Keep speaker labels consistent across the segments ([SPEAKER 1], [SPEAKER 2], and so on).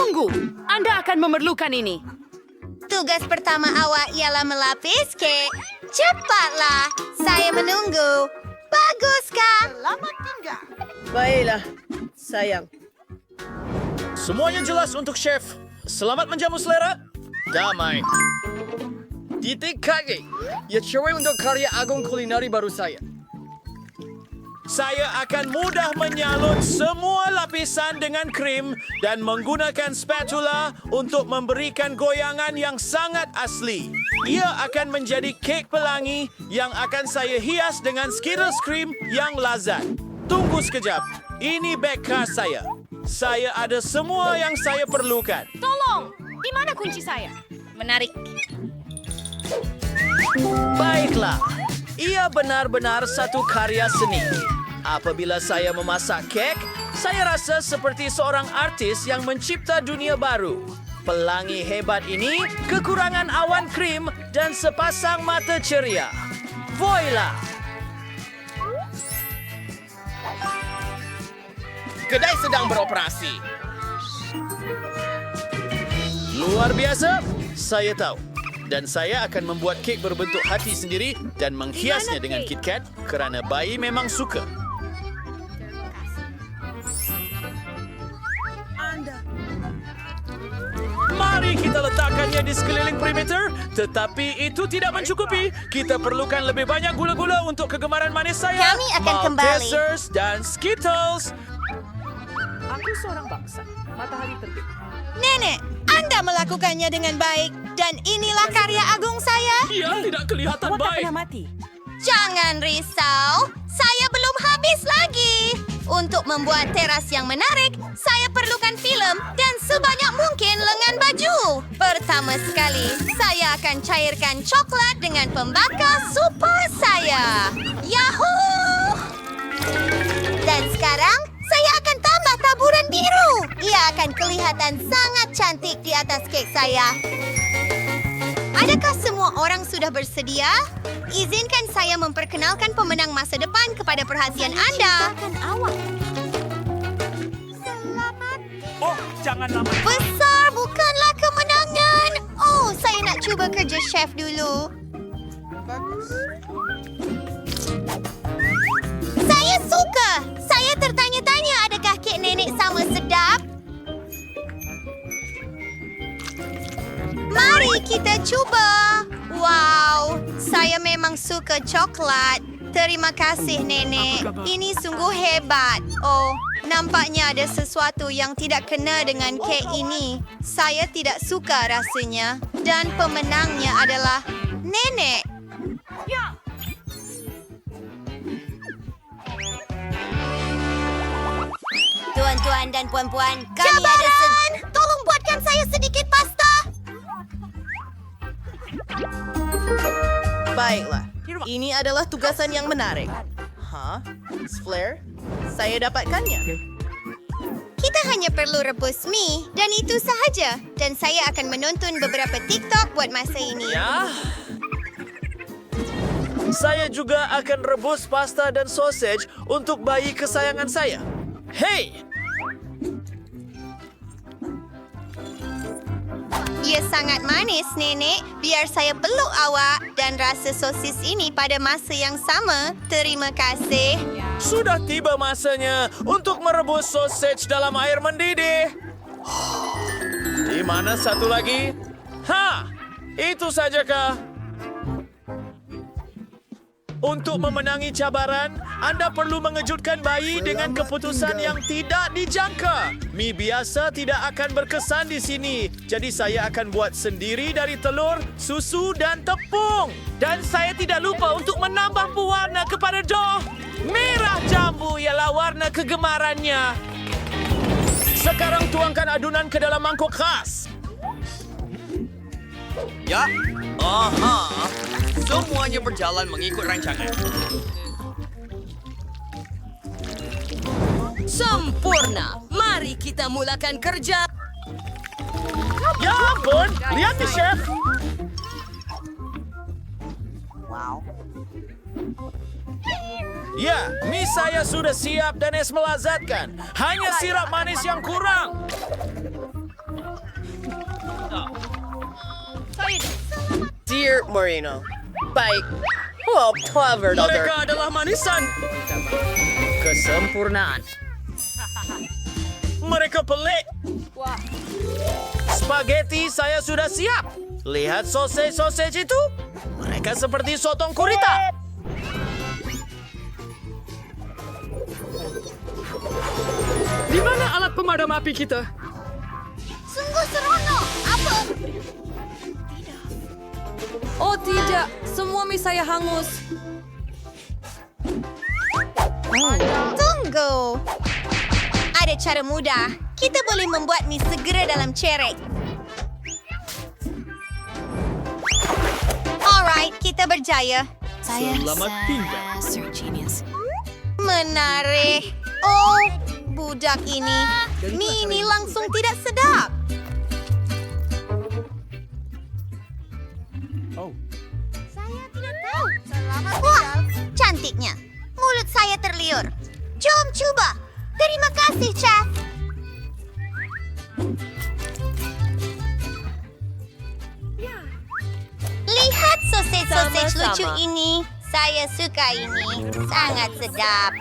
[SPEAKER 1] Tunggu, Anda akan memerlukan ini.
[SPEAKER 2] Tugas pertama awak ialah melapis kek. Cepatlah, saya menunggu. Baguskah?
[SPEAKER 3] Baiklah, sayang.
[SPEAKER 4] Semuanya jelas untuk chef. Selamat menjamu selera. Damai.
[SPEAKER 5] Titik kaki. Ya cewek untuk karya agung kulineri baru saya.
[SPEAKER 4] Saya akan mudah menyalut semua lapisan dengan krim dan menggunakan spatula untuk memberikan goyangan yang sangat asli. Ia akan menjadi kek pelangi yang akan saya hias dengan Skittles cream yang lazat. Tunggu sekejap. Ini beg khas saya. Saya ada semua yang saya perlukan.
[SPEAKER 1] Tolong, di mana kunci saya?
[SPEAKER 2] Menarik.
[SPEAKER 4] Baiklah. Ia benar-benar satu karya seni. Apabila saya memasak kek, saya rasa seperti seorang artis yang mencipta dunia baru. Pelangi hebat ini, kekurangan awan krim dan sepasang mata ceria. Voila!
[SPEAKER 5] Kedai sedang beroperasi.
[SPEAKER 4] Luar biasa, saya tahu. Dan saya akan membuat kek berbentuk hati sendiri dan menghiasnya dengan KitKat kerana bayi memang suka. Mari kita letakkannya di sekeliling perimeter, tetapi itu tidak mencukupi. Kita perlukan lebih banyak gula-gula untuk kegemaran manis saya.
[SPEAKER 2] Kami akan kembali.
[SPEAKER 4] Maltesers dan Skittles.
[SPEAKER 3] Aku seorang bangsa. Matahari terbit.
[SPEAKER 2] Nenek, Anda melakukannya dengan baik. Dan inilah karya agung saya.
[SPEAKER 4] Ia tidak kelihatan
[SPEAKER 3] Awak tak
[SPEAKER 4] baik.
[SPEAKER 3] pernah mati.
[SPEAKER 2] Jangan risau, saya belum habis lagi. Untuk membuat teras yang menarik, saya perlukan film dan sebanyak mungkin lengan baju. Pertama sekali, saya akan cairkan coklat dengan pembakar super saya. Yahoo! Dan sekarang, saya akan tambah taburan biru. Ia akan kelihatan sangat cantik di atas kek saya. Adakah semua orang sudah bersedia? Izinkan saya memperkenalkan pemenang masa depan kepada perhatian Anda. Selamat.
[SPEAKER 4] Oh, jangan lama.
[SPEAKER 2] Besar bukanlah kemenangan. Oh, saya nak cuba kerja chef dulu. Saya suka. Saya tertanya-tanya adakah kek nenek sama sedap? Mari kita cuba. Wow, saya memang suka coklat. Terima kasih, Nenek. Ini sungguh hebat. Oh, nampaknya ada sesuatu yang tidak kena dengan kek ini. Saya tidak suka rasanya. Dan pemenangnya adalah Nenek. Tuan-tuan dan puan-puan, kami Cabaran! Tolong buatkan saya sedikit pasta.
[SPEAKER 3] Baiklah, ini adalah tugasan yang menarik. Hah? Flare? Saya dapatkannya.
[SPEAKER 2] Kita hanya perlu rebus mie dan itu sahaja. Dan saya akan menonton beberapa TikTok buat masa ini.
[SPEAKER 4] Ya. Saya juga akan rebus pasta dan sausage untuk bayi kesayangan saya. Hey!
[SPEAKER 2] Ia sangat manis, Nenek. Biar saya peluk awak dan rasa sosis ini pada masa yang sama. Terima kasih.
[SPEAKER 4] Sudah tiba masanya untuk merebus sausage dalam air mendidih. Di mana satu lagi? Ha! Itu sajakah? Untuk memenangi cabaran, Anda perlu mengejutkan bayi dengan keputusan yang tidak dijangka. Mie biasa tidak akan berkesan di sini. Jadi saya akan buat sendiri dari telur, susu dan tepung. Dan saya tidak lupa untuk menambah pewarna kepada dough. Merah jambu ialah warna kegemarannya. Sekarang tuangkan adunan ke dalam mangkuk khas.
[SPEAKER 5] Ya. Aha. Semuanya berjalan mengikut rancangan.
[SPEAKER 1] Sempurna. Mari kita mulakan kerja.
[SPEAKER 4] Ya ampun, lihat nih, Chef. Ya, mie saya sudah siap dan es melazatkan. Hanya sirap manis yang kurang.
[SPEAKER 3] Moreno. Baik. Oh, clever, Doctor.
[SPEAKER 5] Mereka adalah manisan.
[SPEAKER 1] Kesempurnaan.
[SPEAKER 4] Mereka pelik. Spaghetti saya sudah siap. Lihat sausage itu. Mereka seperti sotong gurita.
[SPEAKER 5] Di mana alat pemadam api kita?
[SPEAKER 2] Sungguh seronok. Apa?
[SPEAKER 1] Oh tidak, semua mie saya hangus.
[SPEAKER 2] Tunggu. Ada cara mudah. Kita boleh membuat mie segera dalam cerek. Alright, kita berjaya.
[SPEAKER 5] Selamat tinggal.
[SPEAKER 2] Menarik. Oh, budak ini. Mie ini langsung tidak sedap. Saya tidak tahu. Wah, cantiknya. Mulut saya terliur. Jom coba. Terima kasih, Chef. Lihat sausage lucu ini. Saya suka ini. Sangat sedap.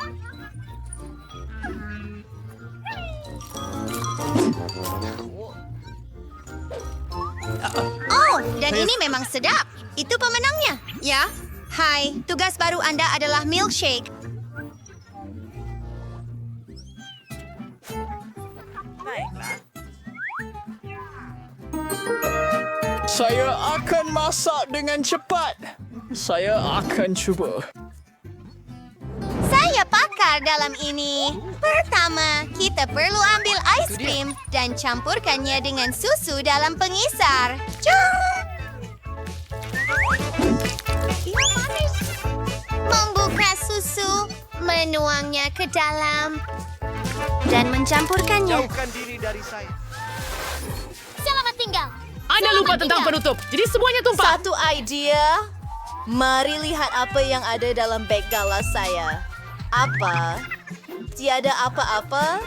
[SPEAKER 2] Oh, dan ini memang sedap. Itu pemenangnya. Ya. Hai, tugas baru Anda adalah milkshake.
[SPEAKER 5] Saya akan masak dengan cepat. Saya akan cuba.
[SPEAKER 2] Saya pakar dalam ini. Pertama, kita perlu ambil ais krim dan campurkannya dengan susu dalam pengisar. Membuka susu, menuangnya ke dalam, dan mencampurkannya.
[SPEAKER 4] Jauhkan diri dari saya.
[SPEAKER 2] Selamat tinggal.
[SPEAKER 1] Anda lupa tentang penutup, jadi semuanya tumpah.
[SPEAKER 3] Satu idea. Mari lihat apa yang ada dalam bag galas saya. Apa? Tiada apa-apa?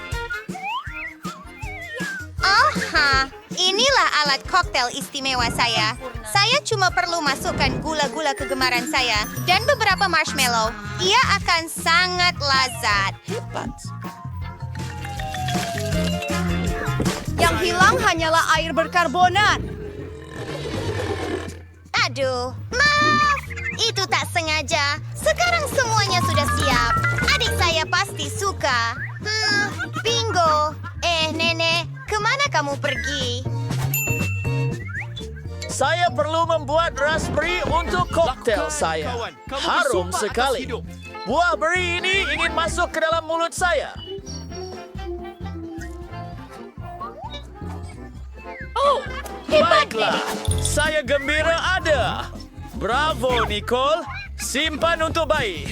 [SPEAKER 2] Aha, inilah alat koktail istimewa saya. Saya cuma perlu masukkan gula-gula kegemaran saya dan beberapa marshmallow. Ia akan sangat lezat.
[SPEAKER 3] Yang hilang hanyalah air berkarbonat.
[SPEAKER 2] Aduh, maaf. Itu tak sengaja. Sekarang semuanya sudah siap. Adik saya pasti suka. Bingo. Nenek, kemana kamu pergi?
[SPEAKER 4] Saya perlu membuat raspberry untuk koktail saya. Harum sekali. Buah beri ini ingin masuk ke dalam mulut saya. Oh, baiklah. Saya gembira ada. Bravo, Nicole. Simpan untuk bayi.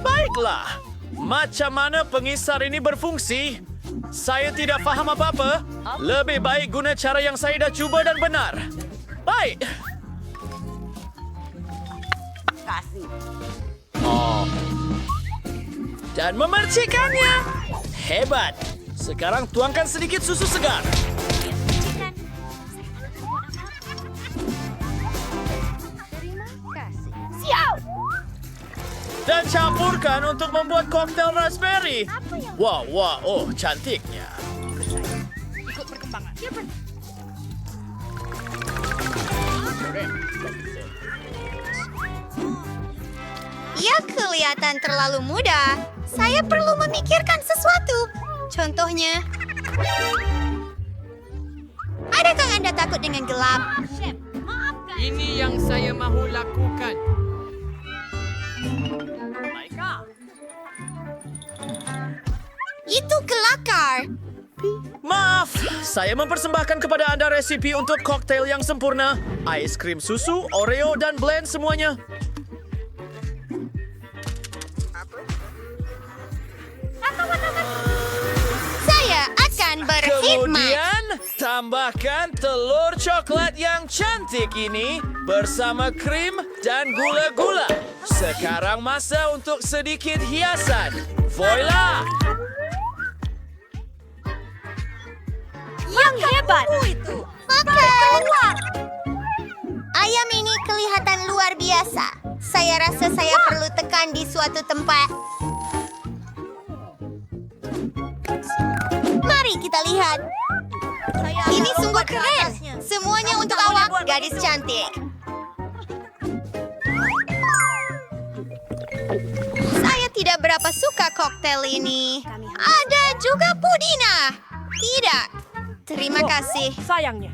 [SPEAKER 4] Baiklah. Macam mana pengisar ini berfungsi? Saya tidak faham apa-apa. Lebih baik guna cara yang saya dah cuba dan benar. Baik. Oh. Dan memercikannya. Hebat. Sekarang tuangkan sedikit susu segar. Dan campurkan untuk membuat koktail raspberry. Wah, oh, cantiknya.
[SPEAKER 2] Ia kelihatan terlalu mudah. Saya perlu memikirkan sesuatu. Contohnya, adakah Anda takut dengan gelap?
[SPEAKER 5] Ini yang saya mahu lakukan.
[SPEAKER 2] Itu kelakar.
[SPEAKER 4] Maaf, saya mempersembahkan kepada Anda resipi untuk koktail yang sempurna. Ais krim susu, Oreo, dan blend semuanya.
[SPEAKER 2] Saya akan berkhidmat.
[SPEAKER 4] Kemudian, tambahkan telur coklat yang cantik ini bersama krim dan gula-gula. Sekarang masa untuk sedikit hiasan. Voila!
[SPEAKER 2] Yang hebat. Makan. Ayam ini kelihatan luar rasa saya perlu tekan di suatu tempat. Mari kita lihat. Ini sungguh keren. Semuanya untuk awak, gadis cantik. Saya tidak berapa suka koktail ini. Ada juga pudina. Tidak. Terima kasih.
[SPEAKER 1] Sayangnya.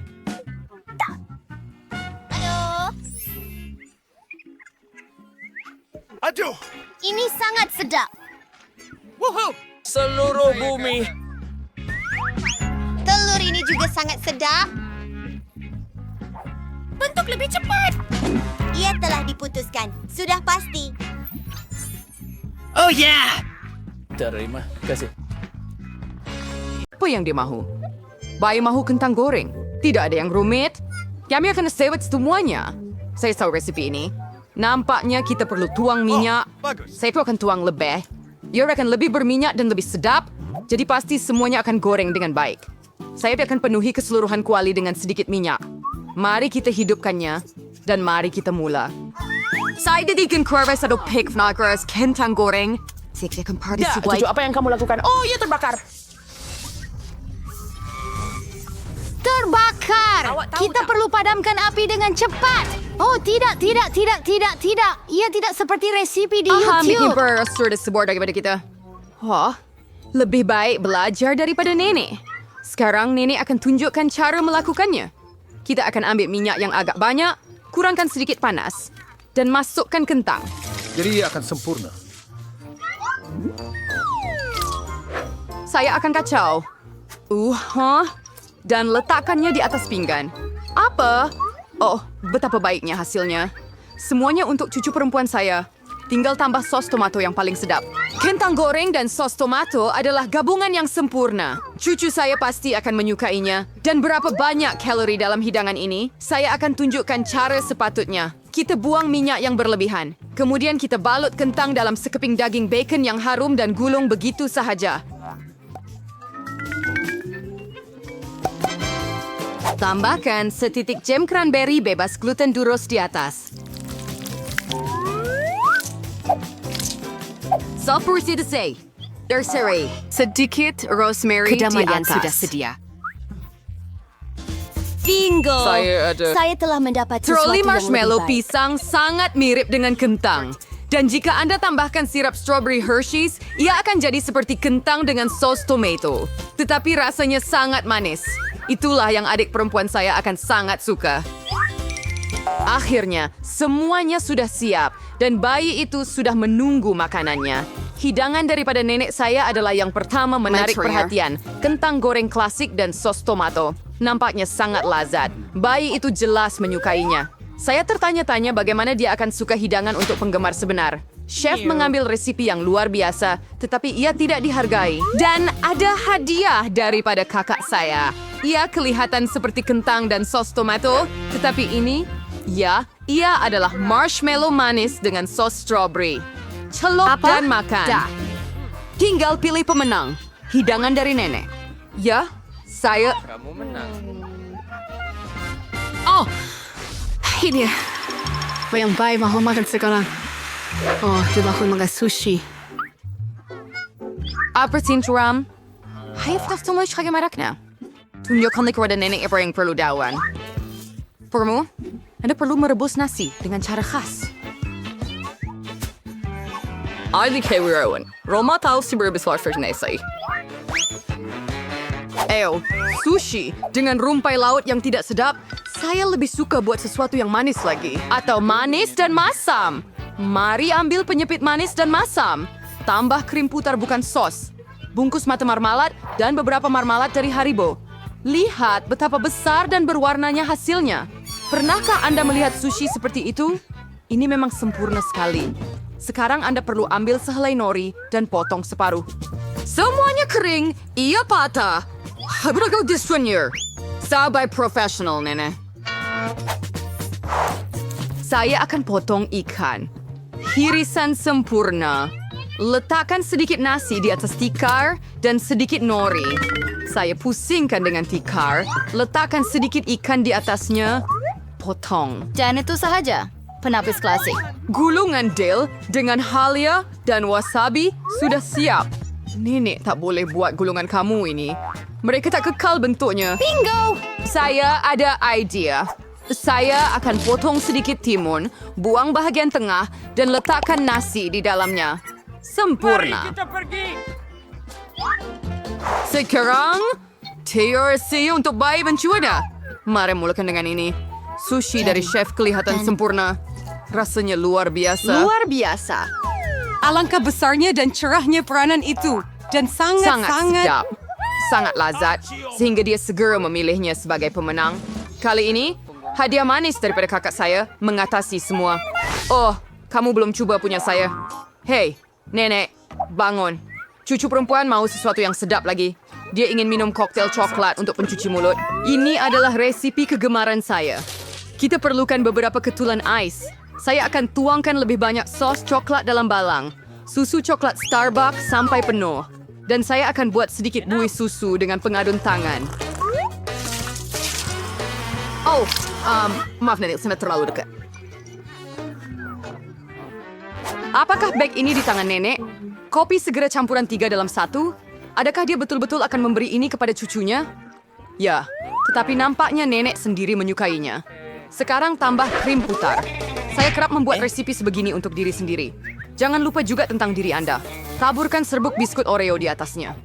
[SPEAKER 2] Aduh. Ini sangat sedap.
[SPEAKER 4] Seluruh bumi.
[SPEAKER 2] Telur ini juga sangat sedap. Bentuk lebih cepat. Ia telah diputuskan. Sudah pasti.
[SPEAKER 4] Terima kasih.
[SPEAKER 6] Apa yang dia mahu? Bayi mahu kentang goreng. Tidak ada yang rumit. Kami akan sewet semuanya. Saya tahu resipi ini. Nampaknya kita perlu tuang minyak. Saya pun akan tuang lebih. Ia akan lebih berminyak dan lebih sedap. Jadi pasti semuanya akan goreng dengan baik. Saya akan penuhi keseluruhan kuali dengan sedikit minyak. Mari kita hidupkannya. Dan mari kita mula. Saya dedikan kurves atau pig nagras kentang goreng. Saya akan partisipasi.
[SPEAKER 1] Apa yang kamu lakukan? Oh, ia terbakar.
[SPEAKER 2] Terbakar. Kita perlu padamkan api dengan cepat. Oh, tidak. Ia tidak seperti resipi di
[SPEAKER 6] Ini
[SPEAKER 2] YouTube.
[SPEAKER 6] berasur sebuah daripada kita. Wah, lebih baik belajar daripada nenek. Sekarang nenek akan tunjukkan cara melakukannya. Kita akan ambil minyak yang agak banyak, kurangkan sedikit panas, dan masukkan kentang.
[SPEAKER 7] Jadi ia akan sempurna.
[SPEAKER 6] Saya akan kacau. Dan letakkannya di atas pinggan. Apa? Oh, betapa baiknya hasilnya. Semuanya untuk cucu perempuan saya. Tinggal tambah sos tomato yang paling sedap. Kentang goreng dan sos tomato adalah gabungan yang sempurna. Cucu saya pasti akan menyukainya. Dan berapa banyak kalori dalam hidangan ini, saya akan tunjukkan cara sepatutnya. Kita buang minyak yang berlebihan. Kemudian kita balut kentang dalam sekeping daging bacon yang harum dan gulung begitu sahaja. Tambahkan setitik jam cranberry bebas gluten duros di atas. Seperti disay. Terserai. Sedikit rosemary di atas. Sudah sedia.
[SPEAKER 1] Bingo.
[SPEAKER 2] Saya telah mendapat sesuatu
[SPEAKER 6] Troli
[SPEAKER 2] yang
[SPEAKER 6] marshmallow
[SPEAKER 2] lebih baik.
[SPEAKER 6] pisang sangat mirip dengan kentang. Dan jika Anda tambahkan sirap strawberry Hershey's, ia akan jadi seperti kentang dengan sos tomato. Tetapi rasanya sangat manis. Itulah yang adik perempuan saya akan sangat suka. Akhirnya, semuanya sudah siap dan bayi itu sudah menunggu makanannya. Hidangan daripada nenek saya adalah yang pertama menarik perhatian. Kentang goreng klasik dan sos tomato. Nampaknya sangat lazat. Bayi itu jelas menyukainya. Saya tertanya-tanya bagaimana dia akan suka hidangan untuk penggemar sebenar. Chef mengambil resipi yang luar biasa, tetapi ia tidak dihargai. Dan ada hadiah daripada kakak saya. Ia kelihatan seperti kentang dan sos tomato, tetapi ini, ia adalah marshmallow manis dengan sos strawberry. Celok dan makan. Tinggal pilih pemenang. Hidangan dari nenek. Ya, saya...
[SPEAKER 4] Kamu menang.
[SPEAKER 8] Oh, ini dia. Yang baik mahu makan sekarang. Oh, dia mahu makan sushi.
[SPEAKER 6] Apa sinturam? Hayat na tuloy siya gemarak na. Tunjukkan kepada nenek apa yang perlu dawan. Permu, Anda perlu merebus nasi dengan cara khas.
[SPEAKER 1] Ali Kewirawan. Roma tahu si berbis warfare nasi.
[SPEAKER 6] Sushi dengan rumpai laut yang tidak sedap, saya lebih suka buat sesuatu yang manis lagi. Atau manis dan masam. Mari ambil penyepit manis dan masam. Tambah krim putar bukan sos. Bungkus mata marmalat dan beberapa marmalat dari Haribo. Lihat betapa besar dan berwarnanya hasilnya. Pernahkah Anda melihat sushi seperti itu? Ini memang sempurna sekali. Sekarang Anda perlu ambil sehelai nori dan potong separuh. Semuanya kering, ia patah. I'm gonna go this one here. Sabay professional, nenek. Saya akan potong ikan. Hirisan sempurna. Letakkan sedikit nasi di atas tikar dan sedikit nori. Saya pusingkan dengan tikar, letakkan sedikit ikan di atasnya, potong.
[SPEAKER 3] Dan itu sahaja.
[SPEAKER 2] penapis klasik.
[SPEAKER 6] Gulungan dill dengan halia dan wasabi sudah siap. Nenek tak boleh buat gulungan kamu ini. Mereka tak kekal bentuknya.
[SPEAKER 2] Bingo!
[SPEAKER 6] Saya ada idea. Saya akan potong sedikit timun, buang bahagian tengah, dan letakkan nasi di dalamnya. Sempurna. Sekarang, TRC untuk bayi mencuda. Mari mulakan dengan ini. Sushi dari chef kelihatan sempurna. Rasanya luar biasa.
[SPEAKER 3] Luar biasa.
[SPEAKER 9] Alangkah besarnya dan cerahnya peranan itu. Dan
[SPEAKER 6] Sangat
[SPEAKER 9] sangat-sangat...
[SPEAKER 6] sedap. Sangat lazat, sehingga dia segera memilihnya sebagai pemenang. Kali ini, hadiah manis daripada kakak saya mengatasi semua. Oh, kamu belum cuba punya saya. Hei, nenek, bangun. Cucu perempuan mau sesuatu yang sedap lagi. Dia ingin minum koktail coklat untuk pencuci mulut. Ini adalah resipi kegemaran saya. Kita perlukan beberapa ketulan ais. Saya akan tuangkan lebih banyak sos coklat dalam balang. Susu coklat Starbucks sampai penuh. Dan saya akan buat sedikit buih susu dengan pengadun tangan. Oh, maaf nenek, saya terlalu dekat. Apakah bag ini di tangan nenek? Kopi segera campuran 3 dalam 1? Adakah dia betul-betul akan memberi ini kepada cucunya? Ya, tetapi nampaknya nenek sendiri menyukainya. Sekarang tambah krim putar. Saya kerap membuat resipi sebegini untuk diri sendiri. Jangan lupa juga tentang diri Anda. Taburkan serbuk biskut Oreo di atasnya.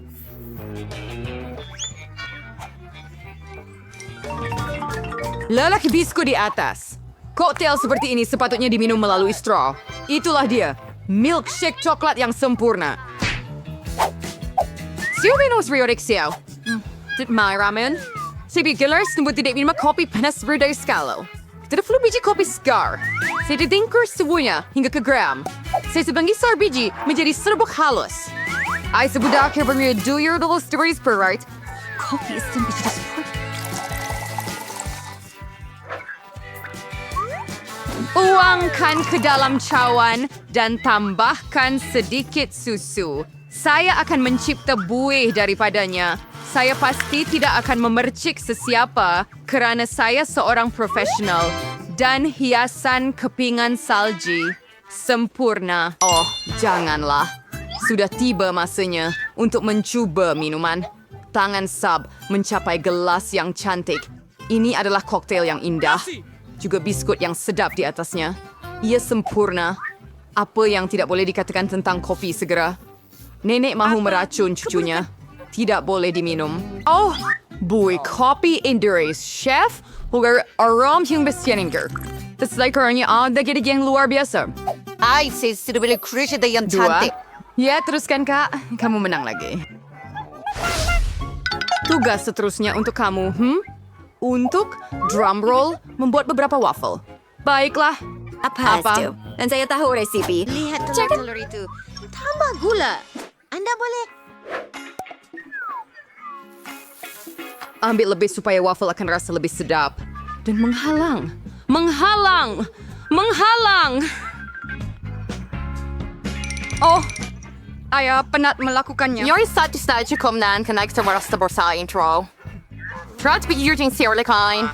[SPEAKER 6] Lelaki biskut di atas. Koktail seperti ini sepatutnya diminum melalui straw. Itulah dia, milkshake coklat yang sempurna. Silvinos Riorik Xiao. My ramen. Saya pikir semua tidak minum kopi panas berdaya skala. Tidak perlu biji kopi Scar. Saya ditingkur semuanya hingga ke gram. Saya sebangkisar biji menjadi serbuk halus. Saya sebudak yang berduyur dalam stories per-right. Kopi isem biji seperti. Tuangkan ke dalam cawan dan tambahkan sedikit susu. Saya akan mencipta buih daripadanya. Saya pasti tidak akan memercik sesiapa kerana saya seorang profesional. Dan hiasan kepingan salji. Sempurna. Oh, janganlah. Sudah tiba masanya untuk mencuba minuman. Tangan Sab mencapai gelas yang cantik. Ini adalah koktail yang indah. Juga biskut yang sedap di atasnya. Ia sempurna. Apa yang tidak boleh dikatakan tentang kopi segera? Nenek mahu meracun cucunya. Tidak boleh diminum. Oh, buih kopi Indonesia, chef. Hugar aram yang besieninger. Terselaikarnya ada gede yang luar biasa.
[SPEAKER 3] Ay, saya sudah boleh kerja yang cantik.
[SPEAKER 6] Ya, teruskan kak. Kamu menang lagi. Tugas seterusnya untuk kamu, Untuk drumroll membuat beberapa waffle. Baiklah.
[SPEAKER 3] Apa itu? Dan saya tahu resipi.
[SPEAKER 2] Lihat telur itu. Tambah gula. Anda boleh...
[SPEAKER 6] Ambil lebih supaya waffle akan rasa lebih sedap. Dan menghalang. Menghalang! Menghalang! Oh, ayah penat melakukannya.
[SPEAKER 3] Yung satu cukup nan connect sa waras sa borsa intro. Try to be using siarlikain.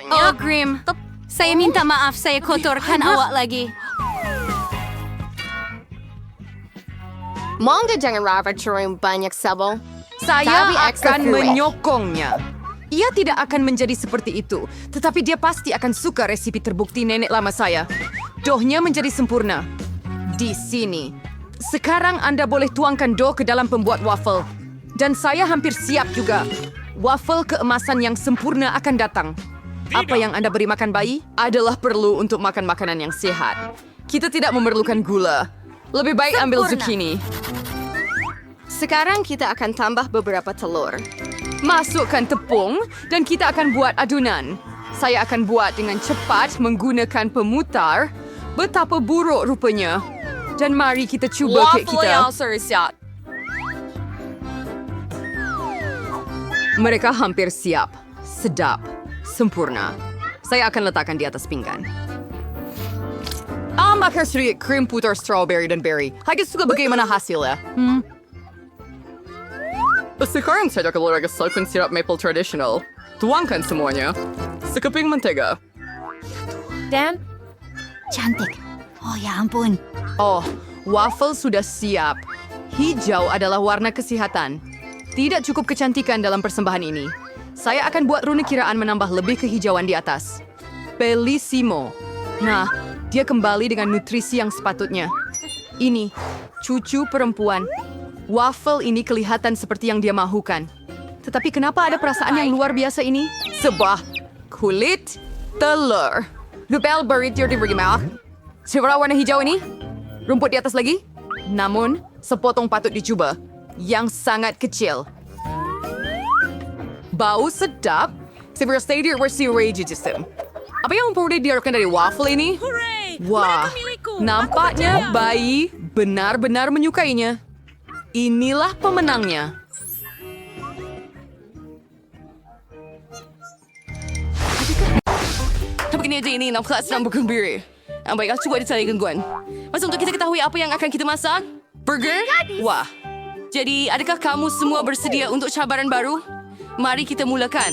[SPEAKER 9] Oh, Grim. Saya minta maaf, saya kotorkan awak lagi.
[SPEAKER 3] Mongga jangan rawat yung banyak sabong.
[SPEAKER 6] Saya
[SPEAKER 3] Tapi extra
[SPEAKER 6] akan
[SPEAKER 3] kue.
[SPEAKER 6] menyokongnya. Ia tidak akan menjadi seperti itu, tetapi dia pasti akan suka resipi terbukti nenek lama saya. Doughnya menjadi sempurna. Di sini. Sekarang Anda boleh tuangkan dough ke dalam pembuat waffle. Dan saya hampir siap juga. Waffle keemasan yang sempurna akan datang. Apa yang Anda beri makan bayi adalah perlu untuk makan makanan yang sehat. Kita tidak memerlukan gula. Lebih baik ambil zucchini.
[SPEAKER 3] Sekarang kita akan tambah beberapa telur.
[SPEAKER 6] Masukkan tepung dan kita akan buat adunan. Saya akan buat dengan cepat menggunakan pemutar. Betapa buruk rupanya. Dan mari kita cuba kek kita.
[SPEAKER 3] siap.
[SPEAKER 6] Mereka hampir siap. Sedap. Sempurna. Saya akan letakkan di atas pinggan. Makan sedikit krim putar strawberry dan berry. Hagis suka bagaimana hasilnya. Sekarang saya akan letakkan sirap maple tradisional. Tuangkan semuanya. Sekeping mentega.
[SPEAKER 2] Dan,
[SPEAKER 9] Cantik. Oh ya ampun.
[SPEAKER 6] Oh, waffle sudah siap. Hijau adalah warna kesihatan. Tidak cukup kecantikan dalam persembahan ini. Saya akan buat rune kiraan menambah lebih kehijauan di atas. Bellissimo. Nah, dia kembali dengan nutrisi yang sepatutnya. Ini, cucu perempuan. Waffle ini kelihatan seperti yang dia mahukan. Tetapi kenapa ada perasaan yang luar biasa ini? Sebuah kulit telur. Lupel burrito diberi mawar. Siapa warna hijau ini? Rumput di atas lagi? Namun, sepotong patut dicoba. Yang sangat kecil. Bau sedap. Saya stadium versi rage system. Apa yang perlu diharapkan dari waffle ini? Wah, nampaknya bayi benar-benar menyukainya. Inilah pemenangnya. Tapi kini aja ini nampak sedang bergembira. Baiklah, coba dicari gangguan. Masa untuk kita ketahui apa yang akan kita masak? Burger? Wah. Jadi, adakah kamu semua bersedia untuk cabaran baru? Mari kita mulakan.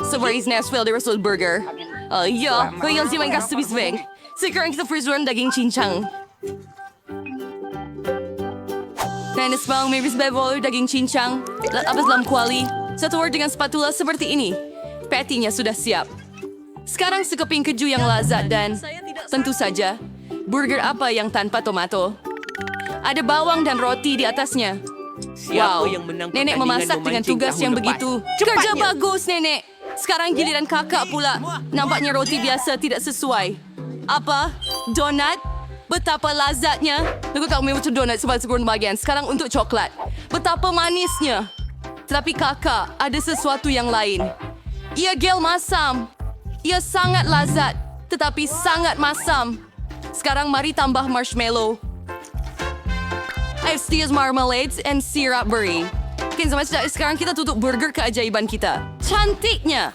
[SPEAKER 6] Sebaris Nashville dari Rasul Burger. Ya, yang si main kasih bisbeng. Sekarang kita frisuran daging cincang. Nanis bang, may bisbebol daging cincang. Abis dalam kuali. Satu word dengan spatula seperti ini. Patty-nya sudah siap. Sekarang sekeping keju yang lezat dan tentu saja burger apa yang tanpa tomato. Ada bawang dan roti di atasnya. Wow, nenek memasak dengan tugas yang begitu. Kerja bagus, nenek. Sekarang giliran kakak pula. Nampaknya roti biasa tidak sesuai. Apa? Donat? Betapa lazatnya. Lalu tak memang donat sebab sekurang bagian. Sekarang untuk coklat. Betapa manisnya. Tetapi kakak, ada sesuatu yang lain. Ia gel masam. Ia sangat lazat, tetapi sangat masam. Sekarang mari tambah marshmallow. I've still marmalades and syrup berry. Sekarang kita tutup burger keajaiban kita. Cantiknya.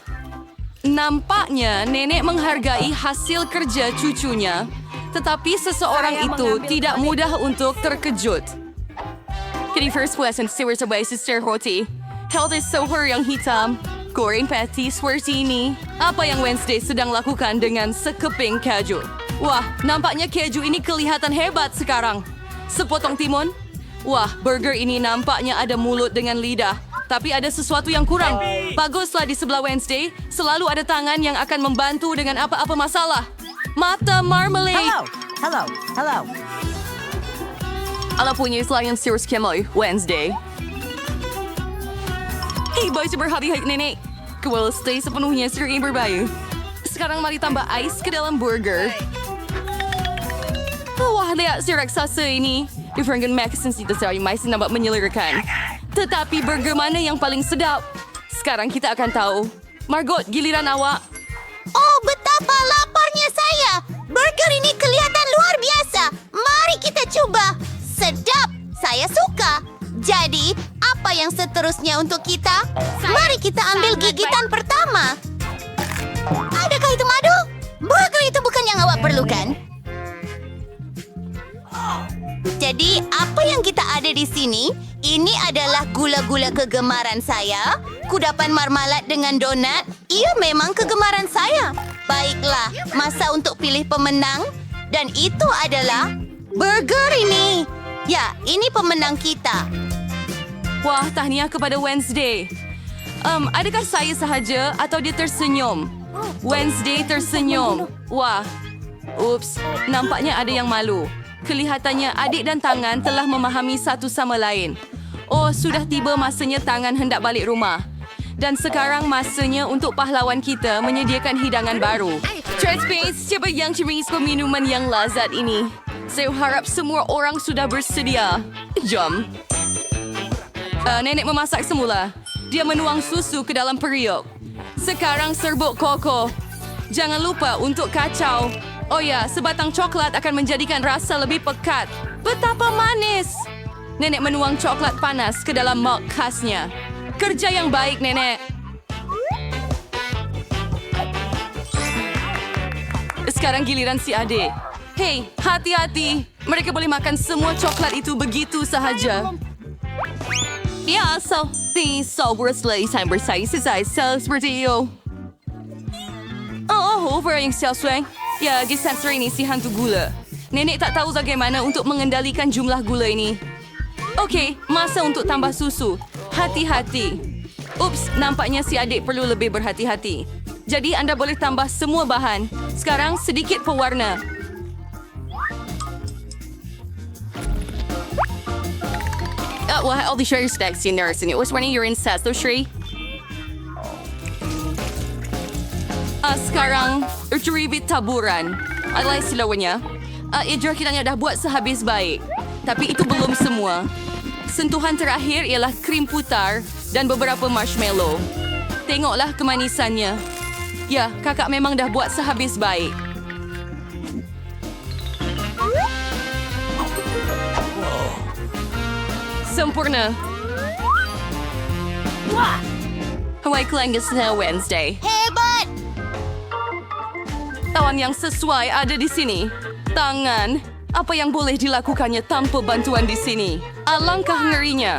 [SPEAKER 6] Nampaknya nenek menghargai hasil kerja cucunya. Tetapi seseorang itu tidak mudah untuk terkejut. Kini first question sebagai sister roti. Health is sohor yang hitam. Goreng patty seperti ini. Apa yang Wednesday sedang lakukan dengan sekeping keju? Wah, nampaknya keju ini kelihatan hebat sekarang. Sepotong timun? Wah, burger ini nampaknya ada mulut dengan lidah. Tapi ada sesuatu yang kurang. Baguslah di sebelah Wednesday, selalu ada tangan yang akan membantu dengan apa-apa masalah. Mata marmalade.
[SPEAKER 1] Hello.
[SPEAKER 6] Ala punya selain serius kemoy, Wednesday. Hey, boys, berhati-hati nenek. Kewal stay sepenuhnya sering berbahaya. Sekarang mari tambah ais ke dalam burger. Wah, lihat si raksasa ini. Di Franken Maxson itu sehari masih nampak menyelerakan. Tetapi burger mana yang paling sedap? Sekarang kita akan tahu. Margot, giliran awak.
[SPEAKER 2] Oh, betapa laparnya saya. Burger ini kelihatan luar biasa. Mari kita coba. Sedap. Saya suka. Jadi, apa yang seterusnya untuk kita? Mari kita ambil gigitan pertama. Adakah itu madu? Burger itu bukan yang awak perlukan. Jadi, apa yang kita ada di sini? Ini adalah gula-gula kegemaran saya. Kudapan marmalat dengan donat. Ia memang kegemaran saya. Baiklah, masa untuk pilih pemenang. Dan itu adalah burger ini. Ya, ini pemenang kita.
[SPEAKER 6] Wah, tahniah kepada Wednesday. Adakah saya sahaja atau dia tersenyum? Wednesday tersenyum. Wah, ups, nampaknya ada yang malu. Kelihatannya adik dan tangan telah memahami satu sama lain. Oh, sudah tiba masanya tangan hendak balik rumah. Dan sekarang masanya untuk pahlawan kita menyediakan hidangan baru. Transpace, siapa yang ceris minuman yang lazat ini? Saya harap semua orang sudah bersedia. Jom. Nenek memasak semula. Dia menuang susu ke dalam periuk. Sekarang serbuk koko. Jangan lupa untuk kacau. Oh ya, sebatang coklat akan menjadikan rasa lebih pekat. Betapa manis! Nenek menuang coklat panas ke dalam mug khasnya. Kerja yang baik, Nenek. Sekarang giliran si adik. Hei, hati-hati. Mereka boleh makan semua coklat itu begitu sahaja. Ya, seperti itu. Oh, over yang xiao suang. Ya, disensor ini si hantu gula. Nenek tak tahu bagaimana untuk mengendalikan jumlah gula ini. Okey, masa untuk tambah susu. Hati-hati. Ups, nampaknya si adik perlu lebih berhati-hati. Jadi anda boleh tambah semua bahan. Sekarang sedikit pewarna. Well, all the sugar stacks in there, and it was running your ancestry. Sekarang, urcuribit taburan. Adalah silawanya. Ijor kita dah buat sehabis baik. Tapi itu belum semua. Sentuhan terakhir ialah krim putar dan beberapa marshmallow. Tengoklah kemanisannya. Ya, kakak memang dah buat sehabis baik. Sempurna. Hawaii Kelangas na Wednesday.
[SPEAKER 2] Hebat!
[SPEAKER 6] Tawan yang sesuai ada di sini. Tangan. Apa yang boleh dilakukannya tanpa bantuan di sini? Alangkah ngerinya.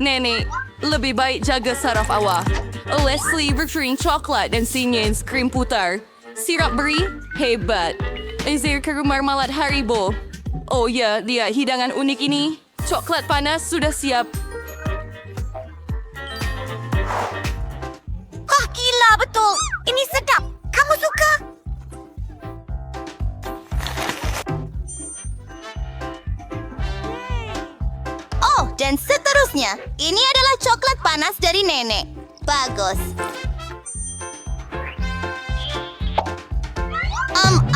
[SPEAKER 6] Nenek, lebih baik jaga saraf awak. Leslie berkering coklat dan Sinyens krim putar. Sirap beri? Hebat. Azir kerumar malat Haribo. Oh ya, dia hidangan unik ini. Coklat panas sudah siap.
[SPEAKER 2] Hah, gila betul. Ini sedap. Kamu suka? Oh, dan seterusnya. Ini adalah coklat panas dari nenek. Bagus.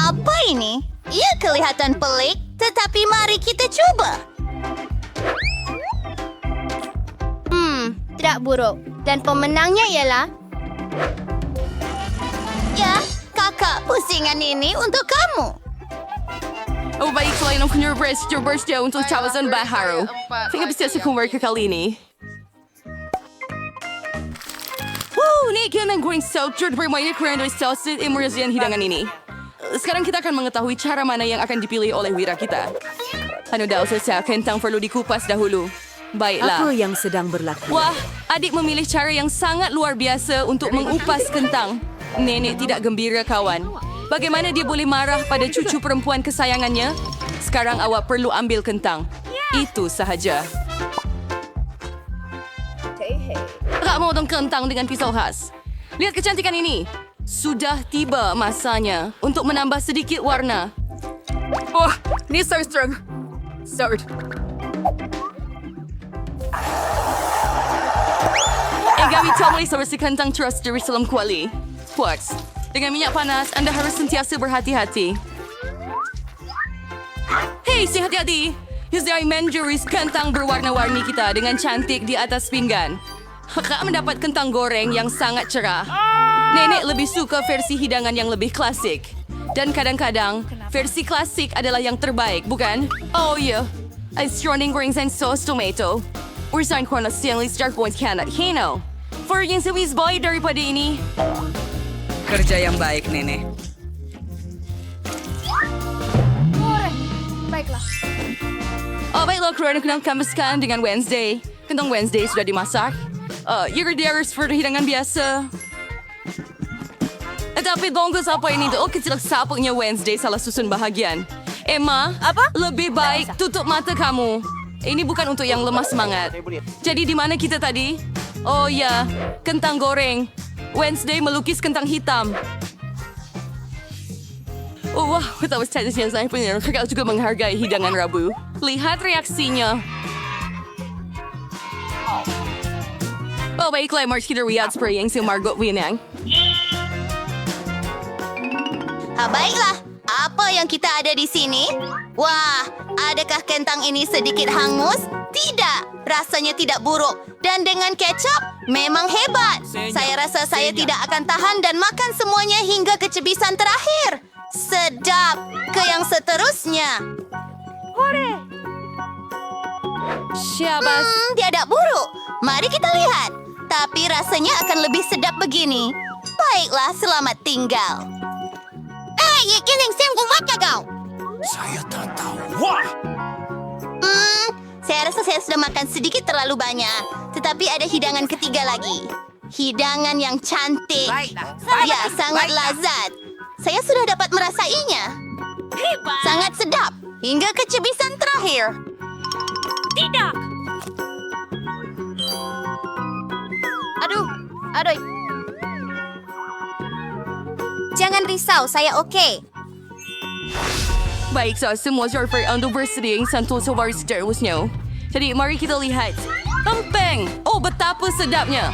[SPEAKER 2] Apa ini? Ia kelihatan pelik, tetapi mari kita coba.
[SPEAKER 9] Tidak buruk. Dan pemenangnya ialah...
[SPEAKER 2] Ya, kakak, pusingan ini untuk kamu.
[SPEAKER 6] Oh, baiklah, yang punya bersedia untuk cawasan baharu. Tinggal bisa sekumar ke kali ini. Ni kena goreng selcer bermain kerana dari sausage immersion hidangan ini. Sekarang kita akan mengetahui cara mana yang akan dipilih oleh wira kita. Dah selesai, kentang perlu dikupas dahulu. Baiklah.
[SPEAKER 3] Apa yang sedang berlaku?
[SPEAKER 6] Wah, adik memilih cara yang sangat luar biasa untuk mengupas kentang. Nenek tidak gembira, kawan. Bagaimana dia boleh marah pada cucu perempuan kesayangannya? Sekarang awak perlu ambil kentang. Itu sahaja. Tak motong kentang dengan pisau khas. Lihat kecantikan ini. Sudah tiba masanya untuk menambah sedikit warna.
[SPEAKER 3] Oh, ni so strong.
[SPEAKER 6] Kami tak boleh sebersih kentang terus dari selam kuali. Puas. Dengan minyak panas, anda harus sentiasa berhati-hati. Hei, si hati-hati. Yusdari menjuris kentang berwarna-warni kita dengan cantik di atas pinggan. Kakak mendapat kentang goreng yang sangat cerah. Nenek lebih suka versi hidangan yang lebih klasik. Dan kadang-kadang, versi klasik adalah yang terbaik, bukan? Oh ya, Australian goreng and sauce tomato. Ursain korna Stanley Star Points Canada Hino. For yang sebis boy daripada ini.
[SPEAKER 5] Kerja yang baik, Nenek.
[SPEAKER 9] Baiklah.
[SPEAKER 6] Oh, baiklah, kerana kena kambaskan dengan Wednesday. Kentang Wednesday sudah dimasak. Harus seperti hidangan biasa. Tapi dongkos apa ini? Oh, kecil sapuknya Wednesday salah susun bahagian. Emma, apa? Lebih baik tutup mata kamu. Ini bukan untuk yang lemah semangat. Jadi di mana kita tadi? Oh ya, kentang goreng. Wednesday melukis kentang hitam. Oh, wah, betapa statusnya saya punya. Kakak juga menghargai hidangan Rabu. Lihat reaksinya. Oh, baiklah, mari kita lihat seperti yang si Margot Winang.
[SPEAKER 2] Baiklah. Apa yang kita ada di sini? Wah, adakah kentang ini sedikit hangus? Tidak, rasanya tidak buruk. Dan dengan kecap, memang hebat. Saya rasa saya tidak akan tahan dan makan semuanya hingga kecebisan terakhir. Sedap. Ke yang seterusnya.
[SPEAKER 6] Syabas.
[SPEAKER 2] Tidak buruk. Mari kita lihat. Tapi rasanya akan lebih sedap begini. Baiklah, selamat tinggal.
[SPEAKER 4] Saya tak tahu. Wah!
[SPEAKER 2] Saya rasa saya sudah makan sedikit terlalu banyak. Tetapi ada hidangan ketiga lagi. Hidangan yang cantik. Ya, sangat lazat. Saya sudah dapat merasainya. Sangat sedap. Hingga kecebisan terakhir.
[SPEAKER 9] Tidak!
[SPEAKER 2] Aduh. Jangan risau, saya okey.
[SPEAKER 1] Baik, semua surfer untuk bersedia Santoso baru seterusnya. Jadi, mari kita lihat. Lempeng! Oh, betapa sedapnya.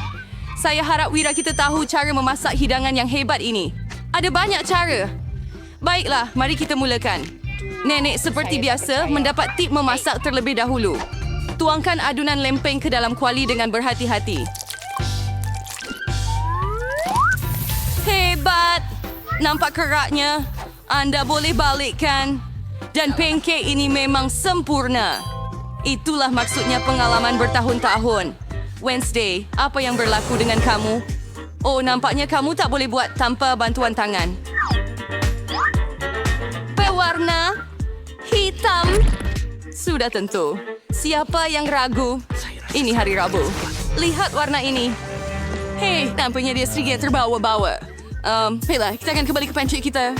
[SPEAKER 1] Saya harap Wira kita tahu cara memasak hidangan yang hebat ini. Ada banyak cara. Baiklah, mari kita mulakan. Nenek seperti biasa mendapat tip memasak terlebih dahulu. Tuangkan adunan lempeng ke dalam kuali dengan berhati-hati. Hebat! Nampak keraknya? Anda boleh balikkan. Dan pancake ini memang sempurna. Itulah maksudnya pengalaman bertahun-tahun. Wednesday, apa yang berlaku dengan kamu? Oh, nampaknya kamu tak boleh buat tanpa bantuan tangan. Pewarna hitam. Sudah tentu. Siapa yang ragu? Ini hari Rabu. Lihat warna ini. Hei, tampaknya dia sedikit terbawa-bawa. Baiklah, kita akan kembali ke pantry kita.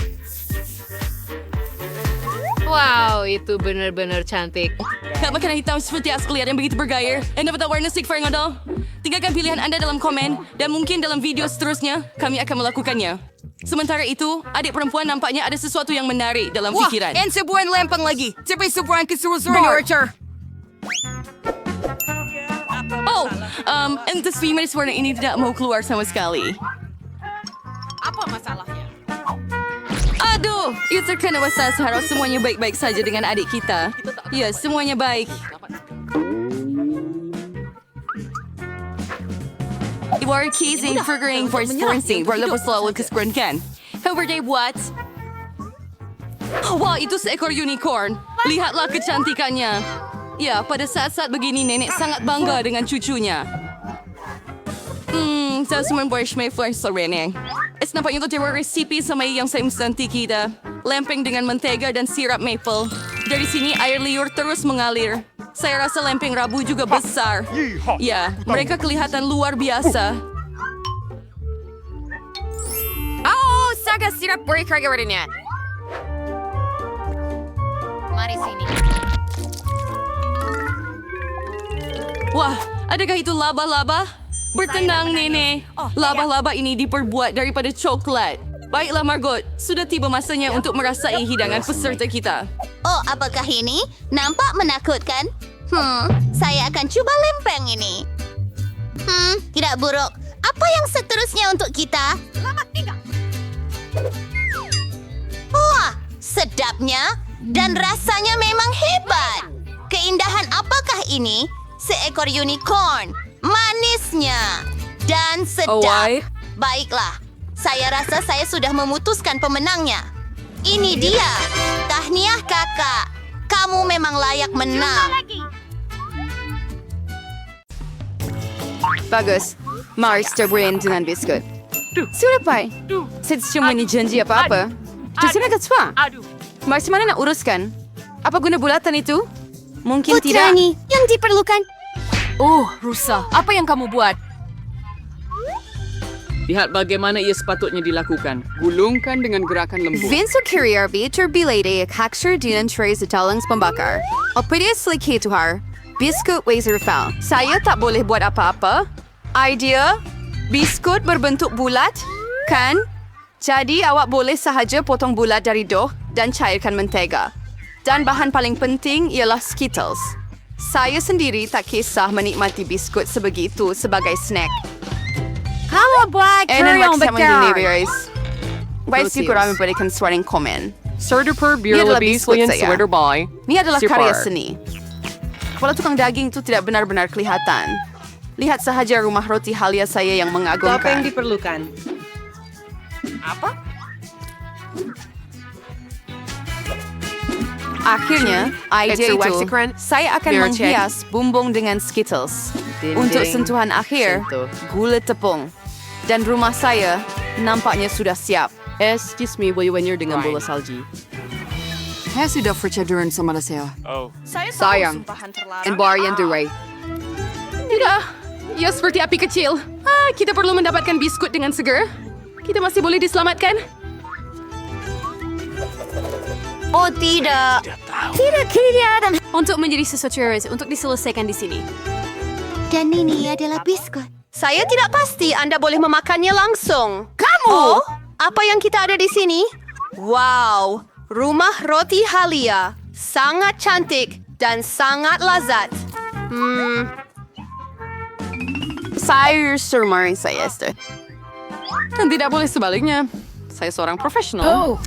[SPEAKER 8] Wow, itu benar-benar cantik.
[SPEAKER 1] Makanan hitam seperti asliat yang begitu bergair. Anda dapat warna stick fire ngodol? Tinggalkan pilihan anda dalam komen dan mungkin dalam video seterusnya kami akan melakukannya. Sementara itu, adik perempuan nampaknya ada sesuatu yang menarik dalam fikiran.
[SPEAKER 5] And sebuah lempeng lagi. Tapi sebuah keseluruhan Archer.
[SPEAKER 1] Oh, entah manis warna ini tidak mau keluar sama sekali.
[SPEAKER 9] Apa masalahnya?
[SPEAKER 1] Aduh, itu terkena masalah. Seharusnya semuanya baik-baik saja dengan adik kita. Ya, semuanya baik. Iwar kissing figuring for scoring berlepas selalu kesempurnaan. Hebat buat. Wah, itu seekor unicorn. Lihatlah kecantikannya. Ya, pada saat-saat begini nenek sangat bangga dengan cucunya. Saya semua bershmay flash sereneng. Nampaknya itu resipi sama yang saya mesti kita. Lempeng dengan mentega dan sirap maple. Dari sini air liur terus mengalir. Saya rasa lempeng Rabu juga besar. Ya, mereka kelihatan luar biasa.
[SPEAKER 9] Oh, saga sirap breaker gawinnya.
[SPEAKER 2] Mari sini.
[SPEAKER 1] Wah, adakah itu laba-laba? Bertenang, Nenek. Laba-laba ini diperbuat daripada coklat. Baiklah, Margot. Sudah tiba masanya untuk merasai hidangan peserta kita.
[SPEAKER 2] Oh, apakah ini? Nampak menakutkan. Saya akan cuba lempeng ini. Tidak buruk. Apa yang seterusnya untuk kita?
[SPEAKER 9] Selamat tinggal.
[SPEAKER 2] Wah, sedapnya dan rasanya memang hebat. Keindahan apakah ini? Seekor unicorn. Manisnya dan sedap. Baiklah, saya rasa saya sudah memutuskan pemenangnya. Ini dia. Tahniah kakak. Kamu memang layak menang.
[SPEAKER 6] Bagus. Mari cobain dengan biskut. Sudah, Pai. Saya cuma ini janji apa-apa. Jadi nak semua. Mari mana nak uruskan? Apa guna bulatan itu? Mungkin tidak.
[SPEAKER 2] Putrani, yang diperlukan.
[SPEAKER 9] Oh, Rusa, apa yang kamu buat?
[SPEAKER 10] Lihat bagaimana ia sepatutnya dilakukan. Gulungkan dengan gerakan lembut.
[SPEAKER 6] Vince Kirby terbilai dari kaksur dengan tray setalings pembakar. Apa dia seliki itu har? Biskut Weizerfell. Saya tak boleh buat apa-apa. Idea? Biskut berbentuk bulat? Kan? Jadi awak boleh sahaja potong bulat dari dough dan cairkan mentega. Dan bahan paling penting ialah Skittles. Saya sendiri tak kisah menikmati biskut sebegitu sebagai snack.
[SPEAKER 9] Kamu buat
[SPEAKER 6] Enak
[SPEAKER 9] yang
[SPEAKER 6] sama
[SPEAKER 9] besar.
[SPEAKER 6] deliveries. Baik syukur kami berikan suara komen.
[SPEAKER 10] Serdeper
[SPEAKER 6] Ini
[SPEAKER 10] biar
[SPEAKER 6] adalah
[SPEAKER 10] lebih
[SPEAKER 6] biskut
[SPEAKER 10] selain
[SPEAKER 6] saya.
[SPEAKER 10] sweater by.
[SPEAKER 6] Ini adalah
[SPEAKER 10] Sipar.
[SPEAKER 6] karya seni. Kepala tukang daging itu tidak benar-benar kelihatan. Lihat sahaja rumah roti halia saya yang mengagumkan.
[SPEAKER 10] diperlukan?
[SPEAKER 6] Akhirnya, ide
[SPEAKER 10] Extra
[SPEAKER 6] itu,
[SPEAKER 10] waxicran.
[SPEAKER 6] saya akan
[SPEAKER 10] Mirror check.
[SPEAKER 6] menghias bumbung dengan Skittles. Untuk sentuhan akhir,
[SPEAKER 10] Sentuh.
[SPEAKER 6] gula tepung. Dan rumah saya nampaknya sudah siap.
[SPEAKER 10] Excuse me, will you wenyar dengan bola salji?
[SPEAKER 8] Saya sudah percaya sama saya.
[SPEAKER 10] Sayang. And bar yang duray.
[SPEAKER 6] Tidak, ya seperti api kecil. Kita perlu mendapatkan biskut dengan segar. Kita masih boleh diselamatkan.
[SPEAKER 2] Oh tidak. Tidak kelihatan.
[SPEAKER 9] Untuk menjadi sesuatu untuk diselesaikan di sini.
[SPEAKER 2] Dan ini adalah biskuit.
[SPEAKER 3] Saya tidak pasti Anda boleh memakannya langsung.
[SPEAKER 2] Kamu?
[SPEAKER 3] Oh, apa yang kita ada di sini? Wow, rumah roti Halia. Sangat cantik dan sangat lazat.
[SPEAKER 6] Saya Sir Marissa Esther. Dan tidak boleh sebaliknya. Saya seorang profesional.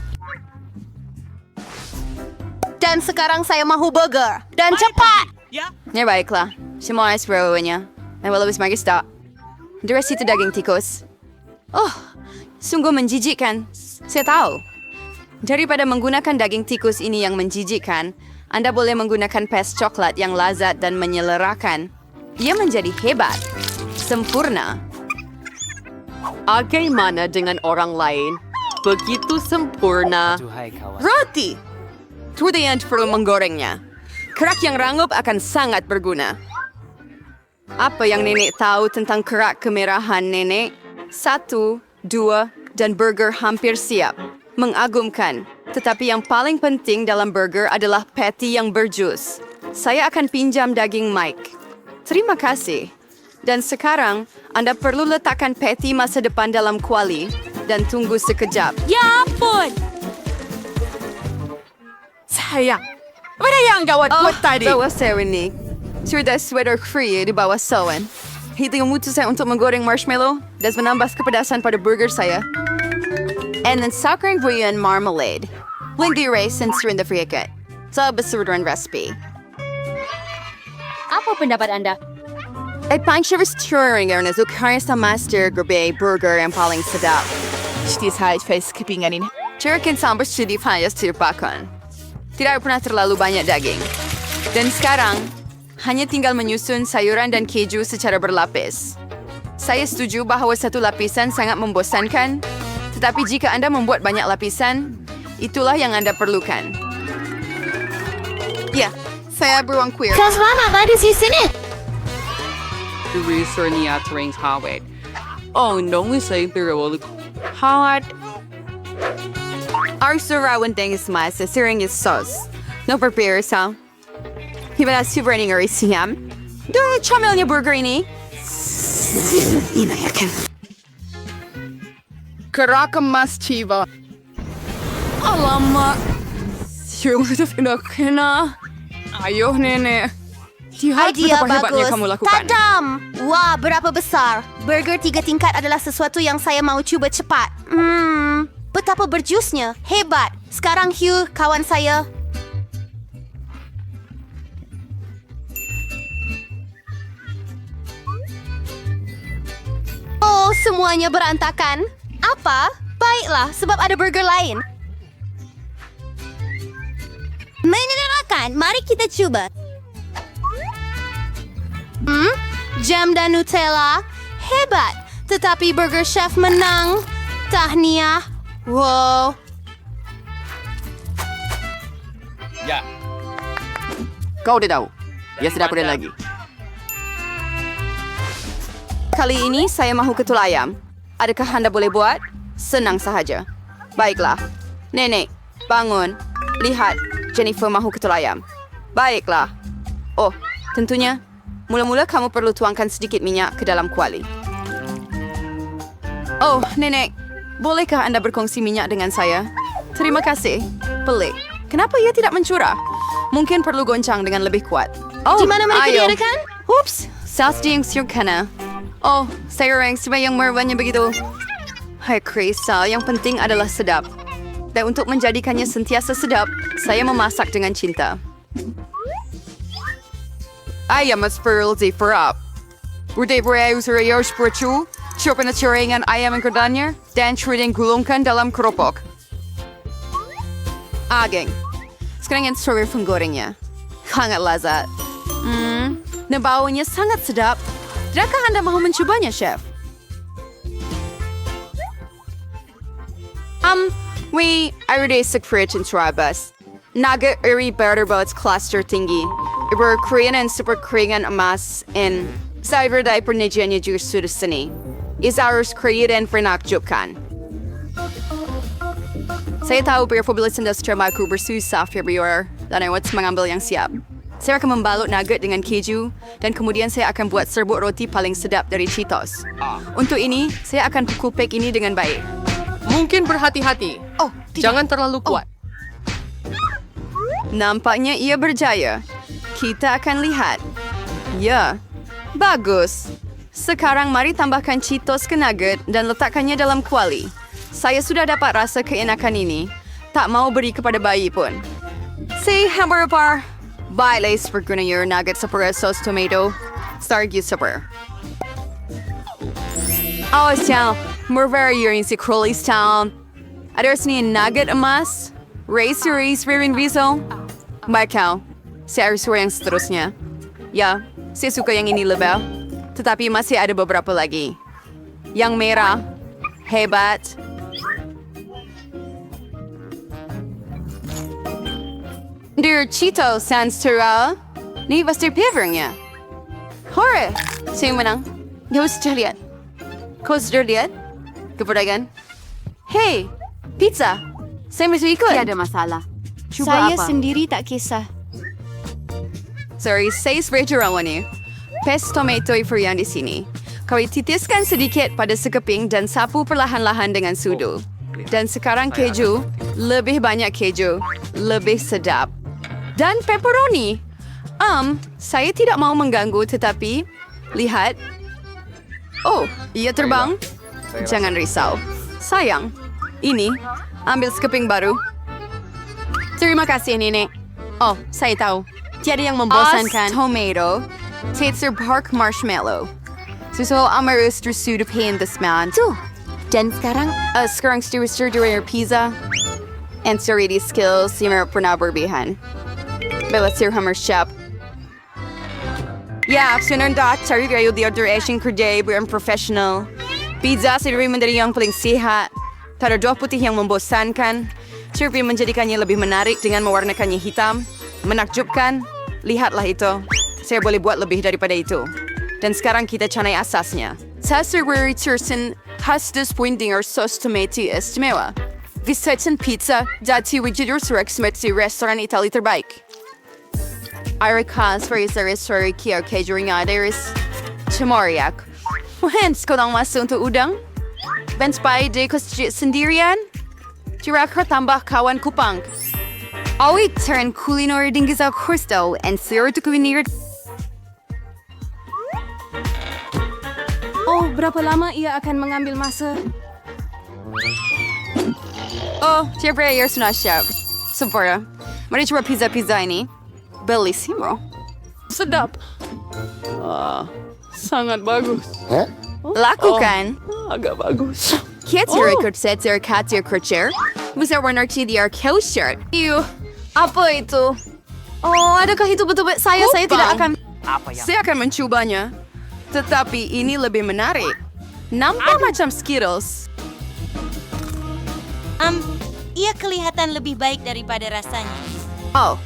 [SPEAKER 3] Dan sekarang saya mahu burger. Dan cepat!
[SPEAKER 1] Ya baiklah, semua sebenarnya. Dan walau semakin stop. Dress itu daging tikus. Oh, sungguh menjijikkan. Saya tahu. Daripada menggunakan daging tikus ini yang menjijikkan, Anda boleh menggunakan pes coklat yang lazat dan menyelerakan. Ia menjadi hebat. Sempurna.
[SPEAKER 6] Bagaimana dengan orang lain? Begitu sempurna.
[SPEAKER 1] Roti! Kemudian perlu menggorengnya. Kerak yang rangup akan sangat berguna. Apa yang nenek tahu tentang kerak kemerahan nenek? 1, 2, dan burger hampir siap. Mengagumkan. Tetapi yang paling penting dalam burger adalah patty yang berjus. Saya akan pinjam daging Mike. Terima kasih. Dan sekarang, Anda perlu letakkan patty masa depan dalam kuali dan tunggu sekejap.
[SPEAKER 9] Ya ampun!
[SPEAKER 6] Sayang, apa yang gawat buat tadi?
[SPEAKER 1] Bawa saya ini. Sudah sweater free di bawah sawan. Itu yang mutu saya untuk menggoreng marshmallow dan menambah kepedasan pada burger saya. And then sour and marmalade. Lindy rice and surrender friakat. Sa besurduan recipe.
[SPEAKER 9] Apa pendapat Anda?
[SPEAKER 1] Ay pang-service touring na zukari sa master grabe burger ang paling sedap. Stis high face kipingan ini. Chicken sambal chili payas tirpakan. Tidak pernah terlalu banyak daging. Dan sekarang, hanya tinggal menyusun sayuran dan keju secara berlapis. Saya setuju bahawa satu lapisan sangat membosankan, tetapi jika Anda membuat banyak lapisan, itulah yang Anda perlukan. Ya, saya beruang queer.
[SPEAKER 2] Selamat di sini.
[SPEAKER 10] Research niya terang hawet. Oh, nung say pero hawat.
[SPEAKER 1] Our surawan dengis mas sa siring is sauce. No prepare sa. Hibala subraning or isiyam. Doon chamel niya burger ini. Inayakan.
[SPEAKER 6] Karaka mas chiva.
[SPEAKER 1] Alamak. Yung pinakina.
[SPEAKER 6] Ayo, nenek.
[SPEAKER 3] Lihat
[SPEAKER 2] Idea
[SPEAKER 3] betapa hebatnya
[SPEAKER 2] bagus.
[SPEAKER 3] kamu lakukan.
[SPEAKER 2] Tadam! Wah, berapa besar. Burger 3 tingkat adalah sesuatu yang saya mau cuba cepat. Betapa berjusnya. Hebat. Sekarang Hugh, kawan saya. Oh, semuanya berantakan. Apa? Baiklah, sebab ada burger lain. Menyenangkan. Mari kita coba. Jam dan Nutella. Hebat. Tetapi Burger Chef menang. Tahniah. Wow.
[SPEAKER 6] Kau udah tahu. Ya sudah aku udah lagi.
[SPEAKER 1] Kali ini saya mahu ketul ayam. Adakah Anda boleh buat? Senang sahaja. Baiklah. Nenek, bangun. Lihat, Jennifer mahu ketul ayam. Baiklah. Oh, tentunya. Mula-mula kamu perlu tuangkan sedikit minyak ke dalam kuali. Oh, Nenek. Bolehkah Anda berkongsi minyak dengan saya? Terima kasih. Pelik. Kenapa ia tidak mencurah? Mungkin perlu goncang dengan lebih kuat. Oh,
[SPEAKER 2] Di mana mereka
[SPEAKER 1] ayo.
[SPEAKER 2] diadakan?
[SPEAKER 1] Ups, saus yang siurkana. Oh, saya orang yang merwanya begitu. Hai Krisa, yang penting adalah sedap. Dan untuk menjadikannya sentiasa sedap, saya memasak dengan cinta. Ayam seperti zifrap. Udah berusaha seperti coba nacuringan ayam yang kedanya dan truding gulungkan dalam keropok. Ageng. Sekarang yang strawberry penggorengnya. Sangat lazat. Dan baunya sangat sedap. Tidakkah Anda mahu mencobanya, Chef? I already secret in Trabas. Naga iri butterbuds cluster tinggi. Iber Korean and super Korean emas in cyber diaper nijianya juga sudah seni. Is ours Korean for nakjupkan. Saya tahu performance industri aku bersusah Februari dan I want mengambil yang siap. Saya akan membalut nugget dengan keju dan kemudian saya akan buat serbuk roti paling sedap dari Cheetos. Untuk ini, saya akan pukul pack ini dengan baik.
[SPEAKER 6] Mungkin berhati-hati.
[SPEAKER 1] Oh, tidak.
[SPEAKER 6] Jangan terlalu kuat.
[SPEAKER 1] Nampaknya ia berjaya. Kita akan lihat. Ya, bagus. Sekarang mari tambahkan Cheetos ke nugget dan letakkannya dalam kuali. Saya sudah dapat rasa keenakan ini. Tak mau beri kepada bayi pun. Si hamburger. Baiklah sepertinya nugget seperti sos tomato. Stargi super. Oh, siang. Merveri yang si Crowley's Town. Ada sini nugget emas. Race riring riso. Baik kau. Saya harus yang seterusnya. Ya, saya suka yang ini lebih. Tetapi masih ada beberapa lagi. Yang merah. Hebat. Dear Cheeto Sanstura. Ni pasti pivernya. Hore. Saya menang. Kau sudah lihat? Kau sudah lihat? Keperdagan. Hey, pizza. Saya mesti ikut.
[SPEAKER 9] Tiada masalah. Cuba
[SPEAKER 3] Saya
[SPEAKER 9] apa?
[SPEAKER 3] sendiri tak kisah.
[SPEAKER 1] Sorry, saya seperti rawan ni. Pes tomato for yang di sini. Kau titiskan sedikit pada sekeping dan sapu perlahan-lahan dengan sudu. Dan sekarang keju, lebih banyak keju, lebih sedap. Dan pepperoni. Saya tidak mau mengganggu tetapi, lihat. Oh, ia terbang. Jangan risau. Sayang, ini, ambil sekeping baru. Terima kasih, Nenek. Oh, saya tahu. Tiada yang membosankan. Tomato. Tater Park Marshmallow. So, amarus tersudu pain this man.
[SPEAKER 3] Tuh. Dan sekarang,
[SPEAKER 1] Sekarang stir your pizza. And sorry di skills, yung meron pernah berbihan. Bella sir hammer shop. Yeah, sunod dot, sorry kayo the other Asian kerja, we're professional. Pizza, sirwi mandari yang paling sihat. Tara dua putih yang membosankan. Sirwi menjadikannya lebih menarik dengan mewarnakannya hitam. Menakjubkan. Lihatlah itu. Saya boleh buat lebih daripada itu. Dan sekarang kita canai asasnya. Sa sirwi tursen, hasdas pointing or sos tomato istimewa. Visitsin pizza, dati wijidur rex metsi restoran Itali terbaik. Arikas for sorry kia kejuring adaris. Chamoriak. Hens ko lang masuk untuk udang. Benz by de kosjit sendirian. Jirakar tambah kawan kupang. Awi turn kulinor dingiza Cristo and sir to kulinir.
[SPEAKER 9] Oh, berapa lama ia akan mengambil masa?
[SPEAKER 1] Oh, siyempre ayos na siya. Super. Mari coba pizza ini. Bellissimo.
[SPEAKER 10] Sedap. Sangat bagus.
[SPEAKER 1] Lakukan.
[SPEAKER 10] Agak bagus.
[SPEAKER 1] Kiatir ikut setir katir kercer. Bisa warna di arkeo shirt.
[SPEAKER 3] Ew, apa itu? Oh, adakah itu betul-betul saya? Saya tidak akan...
[SPEAKER 1] Saya akan mencobanya. Tetapi ini lebih menarik. Nampak macam Skittles.
[SPEAKER 2] Ia kelihatan lebih baik daripada rasanya.
[SPEAKER 1] Oh.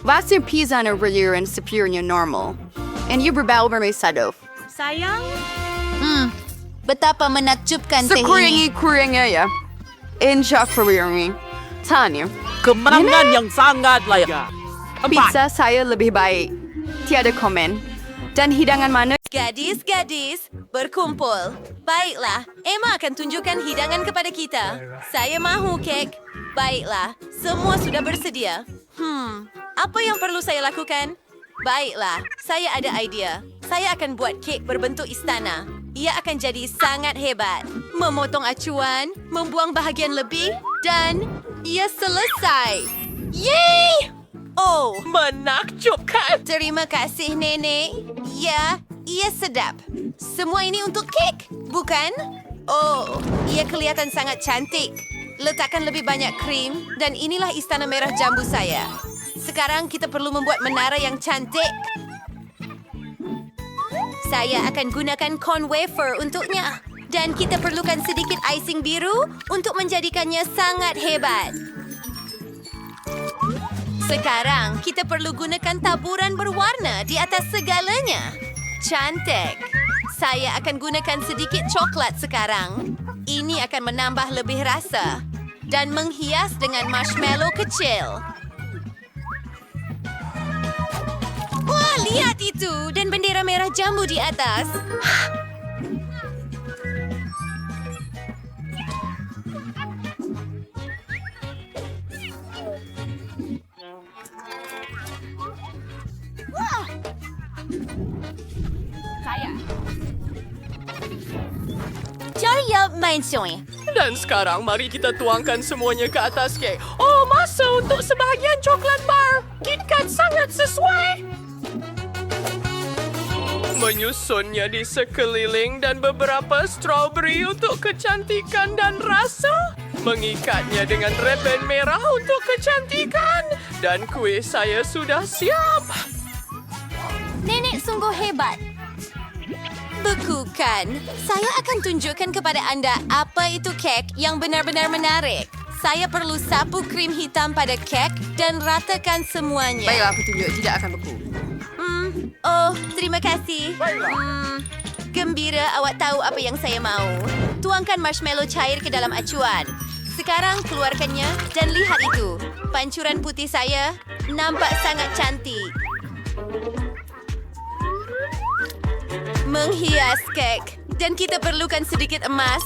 [SPEAKER 1] Basta pizza na reliran superiornya normal. And you berbau bermesado.
[SPEAKER 2] Sayang? Betapa menakjubkan
[SPEAKER 1] Sa
[SPEAKER 2] teh ini.
[SPEAKER 1] kuringi-kuringi ya. Injak reliran. Tanya.
[SPEAKER 11] Kemenangan yang sangat layak.
[SPEAKER 1] Pizza saya lebih baik. Tiada komen. Dan hidangan mana?
[SPEAKER 2] Gadis-gadis, berkumpul. Baiklah, Emma akan tunjukkan hidangan kepada kita. Saya mahu kek. Baiklah, semua sudah bersedia. Apa yang perlu saya lakukan? Baiklah, saya ada idea. Saya akan buat kek berbentuk istana. Ia akan jadi sangat hebat. Memotong acuan, membuang bahagian lebih, dan ia selesai. Yeay! Oh,
[SPEAKER 11] Menakjubkan.
[SPEAKER 2] terima kasih, Nenek. Ya, ia sedap. Semua ini untuk kek, bukan? Oh, ia kelihatan sangat cantik. Letakkan lebih banyak krim, dan inilah istana merah jambu saya. Sekarang kita perlu membuat menara yang cantik. Saya akan gunakan cone wafer untuknya. Dan kita perlukan sedikit icing biru untuk menjadikannya sangat hebat. Sekarang, kita perlu gunakan taburan berwarna di atas segalanya. Cantik. Saya akan gunakan sedikit coklat sekarang. Ini akan menambah lebih rasa. dan menghias dengan marshmallow kecil. Wah, lihat itu! Dan bendera merah jambu di atas. Cari ya main soy.
[SPEAKER 5] Dan sekarang mari kita tuangkan semuanya ke atas kek. Oh, masa untuk sebahagian coklat bar. KitKat sangat sesuai. Menyusunnya di sekeliling dan beberapa strawberry untuk kecantikan dan rasa. Mengikatnya dengan rebel merah untuk kecantikan. Dan kuih saya sudah siap.
[SPEAKER 2] Nenek sungguh hebat. Bekukan. Saya akan tunjukkan kepada anda apa itu kek yang benar-benar menarik. Saya perlu sapu krim hitam pada kek dan ratakan semuanya.
[SPEAKER 1] Baiklah, aku tunjuk. Tidak akan beku.
[SPEAKER 2] Oh, terima kasih. Gembira awak tahu apa yang saya mau. Tuangkan marshmallow cair ke dalam acuan. Sekarang keluarkannya dan lihat itu. Pancuran putih saya nampak sangat cantik. Menghias kek. Dan kita perlukan sedikit emas.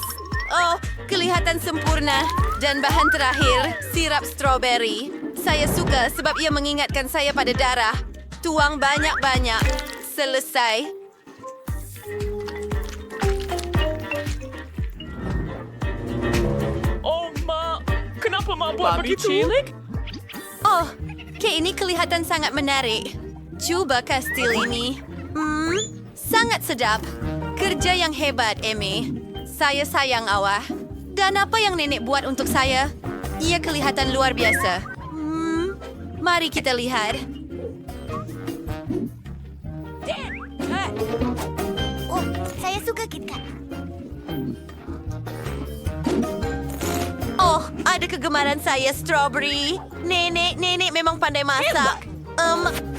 [SPEAKER 2] Oh, kelihatan sempurna. Dan bahan terakhir, sirap strawberry. Saya suka sebab ia mengingatkan saya pada darah. Tuang banyak-banyak. Selesai.
[SPEAKER 5] Oh, Mak. Kenapa Mak buat begitu? Cilik?
[SPEAKER 2] Oh, kek ini kelihatan sangat menarik. Cuba kastil ini. Sangat sedap. Kerja yang hebat, Amy. Saya sayang awak. Dan apa yang nenek buat untuk saya? Ia kelihatan luar biasa. Mari kita lihat.
[SPEAKER 3] Oh, saya suka KitKat.
[SPEAKER 2] Oh, ada kegemaran saya strawberry. Nenek memang pandai masak.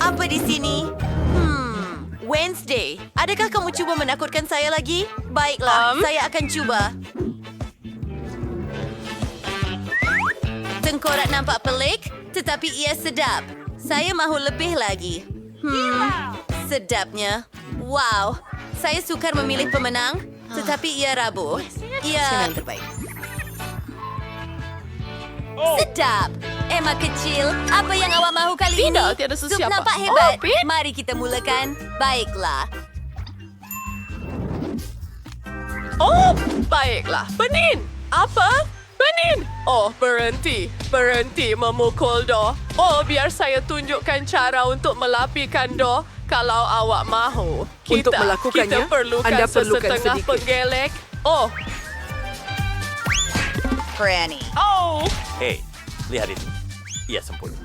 [SPEAKER 2] Apa di sini? Wednesday. Adakah kamu cuba menakutkan saya lagi? Baiklah, saya akan cuba. Tengkorak nampak pelik, tetapi ia sedap. Saya mahu lebih lagi. Sedapnya. Wow, saya sukar memilih pemenang, tetapi ia rapuh. Ia
[SPEAKER 1] Yang terbaik.
[SPEAKER 2] sedap. Emma kecil, apa yang awak mahu kali ini?
[SPEAKER 5] Tidak, tiada
[SPEAKER 2] Sup
[SPEAKER 5] sesiapa.
[SPEAKER 2] nampak hebat.
[SPEAKER 5] Oh, Pete.
[SPEAKER 2] Mari kita mulakan. Baiklah.
[SPEAKER 5] Oh, baiklah. Benin. Apa? Benin. Oh, berhenti. Berhenti memukul doh. Oh, biar saya tunjukkan cara untuk melapikan doh. Kalau awak mahu.
[SPEAKER 6] Untuk melakukannya,
[SPEAKER 5] kita perlukan
[SPEAKER 6] anda perlukan
[SPEAKER 5] sesetengah
[SPEAKER 6] sedikit.
[SPEAKER 5] penggelek. Oh,
[SPEAKER 3] Granny.
[SPEAKER 5] oh.
[SPEAKER 11] Hei, lihat itu. Ia sempurna.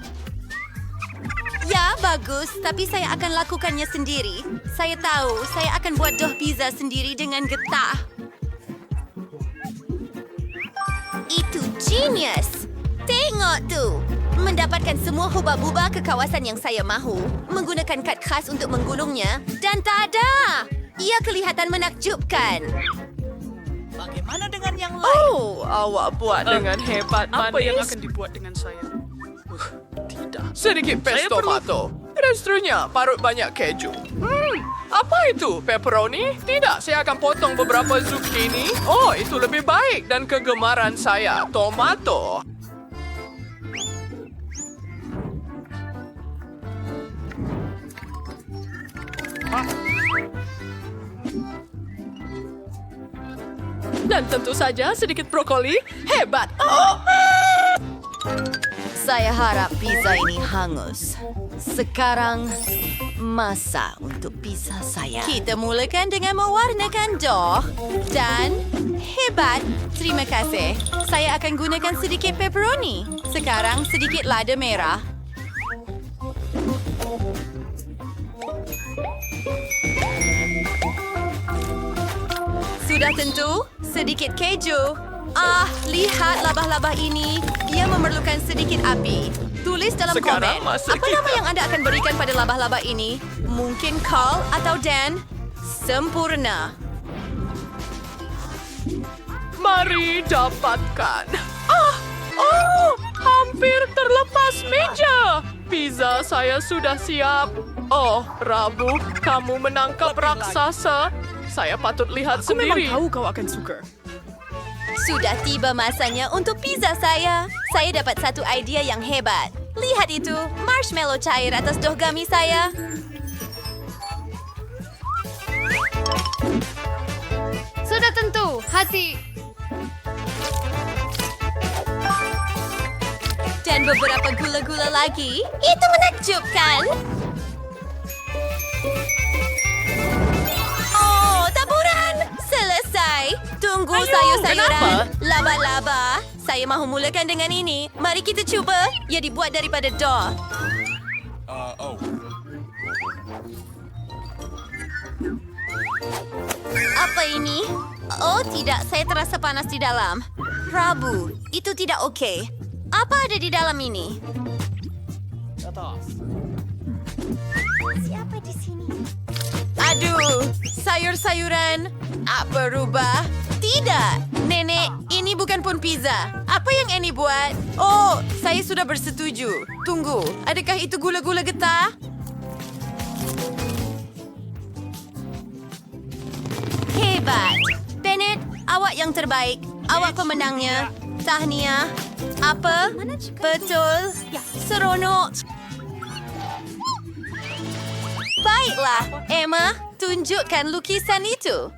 [SPEAKER 2] Ya, bagus. Tapi saya akan lakukannya sendiri. Saya tahu, saya akan buat doh pizza sendiri dengan getah. Itu genius. Tengok tu. Mendapatkan semua hubab-hubab ke kawasan yang saya mahu. Menggunakan kad khas untuk menggulungnya. Dan tak ada. Ia kelihatan menakjubkan.
[SPEAKER 11] Bagaimana dengan yang lain?
[SPEAKER 5] Oh, awak buat dengan hebat, manis.
[SPEAKER 11] Apa yang akan dibuat dengan saya? Tidak.
[SPEAKER 5] Sedikit pesto tomato. Restrunya parut banyak keju. Apa itu? Pepperoni? Tidak, saya akan potong beberapa zucchini. Oh, itu lebih baik dan kegemaran saya. Tomato. Dan tentu saja sedikit brokoli. Hebat. Oh.
[SPEAKER 2] Saya harap pizza ini hangus. Sekarang, masa untuk pizza saya. Kita mulakan dengan mewarnakan dough. Dan, hebat. Terima kasih. Saya akan gunakan sedikit pepperoni. Sekarang, sedikit lada merah. Sudah tentu, sedikit keju. Ah, lihat labah-labah ini. Ia memerlukan sedikit api. Tulis dalam
[SPEAKER 5] Sekarang
[SPEAKER 2] komen,
[SPEAKER 5] masa
[SPEAKER 2] apa nama
[SPEAKER 5] kita.
[SPEAKER 2] yang anda akan berikan pada labah-labah ini? Mungkin Carl atau Dan? Sempurna.
[SPEAKER 5] Mari dapatkan. hampir terlepas meja. Pizza saya sudah siap. Oh, Rabu, kamu menangkap raksasa. Saya patut lihat sendiri.
[SPEAKER 11] Tahu kau akan suka.
[SPEAKER 3] Sudah tiba masanya untuk pizza saya. Saya dapat satu idea yang hebat. Lihat itu, marshmallow cair atas dohgami saya.
[SPEAKER 9] Sudah tentu, hati.
[SPEAKER 3] Dan beberapa gula-gula lagi. Itu menakjubkan. Oh, taburan! Selesai. Tunggu sayur-sayuran. Laba-laba. Saya mahu mulakan dengan ini. Mari kita cuba. Ia dibuat daripada dough. Apa ini? Oh tidak, saya terasa panas di dalam. Rabu, itu tidak okey. Apa ada di dalam ini? Siapa di sini? Aduh, sayur-sayuran. Apa rubah? Tidak, Nenek, ini bukan pun pizza. Apa yang Annie buat? Oh, saya sudah bersetuju. Tunggu, adakah itu gula-gula getah? Hebat. Bennett, awak yang terbaik. Awak pemenangnya. Tahniah. Apa? Betul. Seronok. Baiklah, Emma, tunjukkan lukisan itu.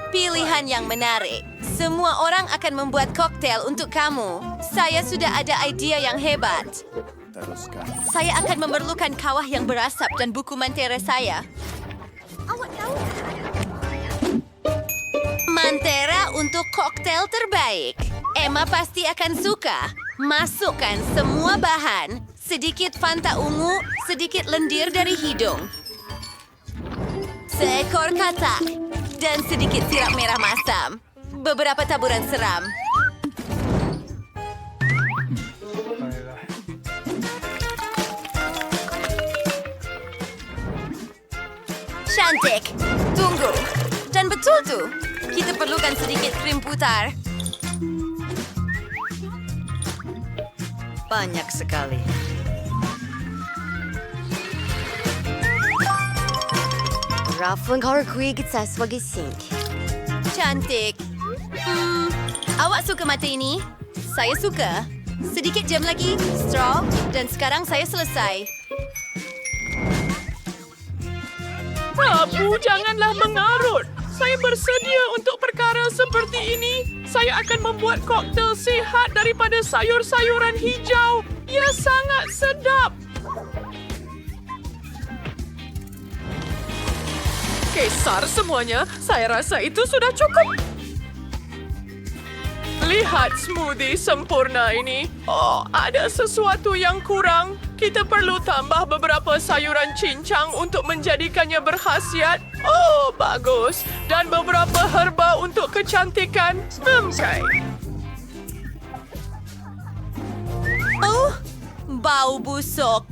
[SPEAKER 3] Pilihan yang menarik. Semua orang akan membuat koktail untuk kamu. Saya sudah ada idea yang hebat. Saya akan memerlukan kawah yang berasap dan buku Mantera saya. Awak tahu? Mantera untuk koktail terbaik. Emma pasti akan suka. Masukkan semua bahan. Sedikit Fanta ungu, sedikit lendir dari hidung. Seekor katak. Dan sedikit sirap merah masam. Beberapa taburan seram. Cantik. Tunggu. Dan betul tuh. Kita perlukan sedikit krim putar.
[SPEAKER 12] Banyak sekali.
[SPEAKER 2] Raffling kui kita sebagai sink.
[SPEAKER 3] Cantik. Awak suka mata ini? Saya suka. Sedikit jam lagi, straw, dan sekarang saya selesai.
[SPEAKER 5] Prabu, janganlah mengarut. Saya bersedia untuk perkara seperti ini. Saya akan membuat koktail sihat daripada sayur-sayuran hijau. Ia sangat sedap. Kesar semuanya. Saya rasa itu sudah cukup. Lihat smoothie sempurna ini. Oh, ada sesuatu yang kurang. Kita perlu tambah beberapa sayuran cincang untuk menjadikannya berkhasiat. Oh, bagus. Dan beberapa herba untuk kecantikan. Okay.
[SPEAKER 3] Oh, bau busuk.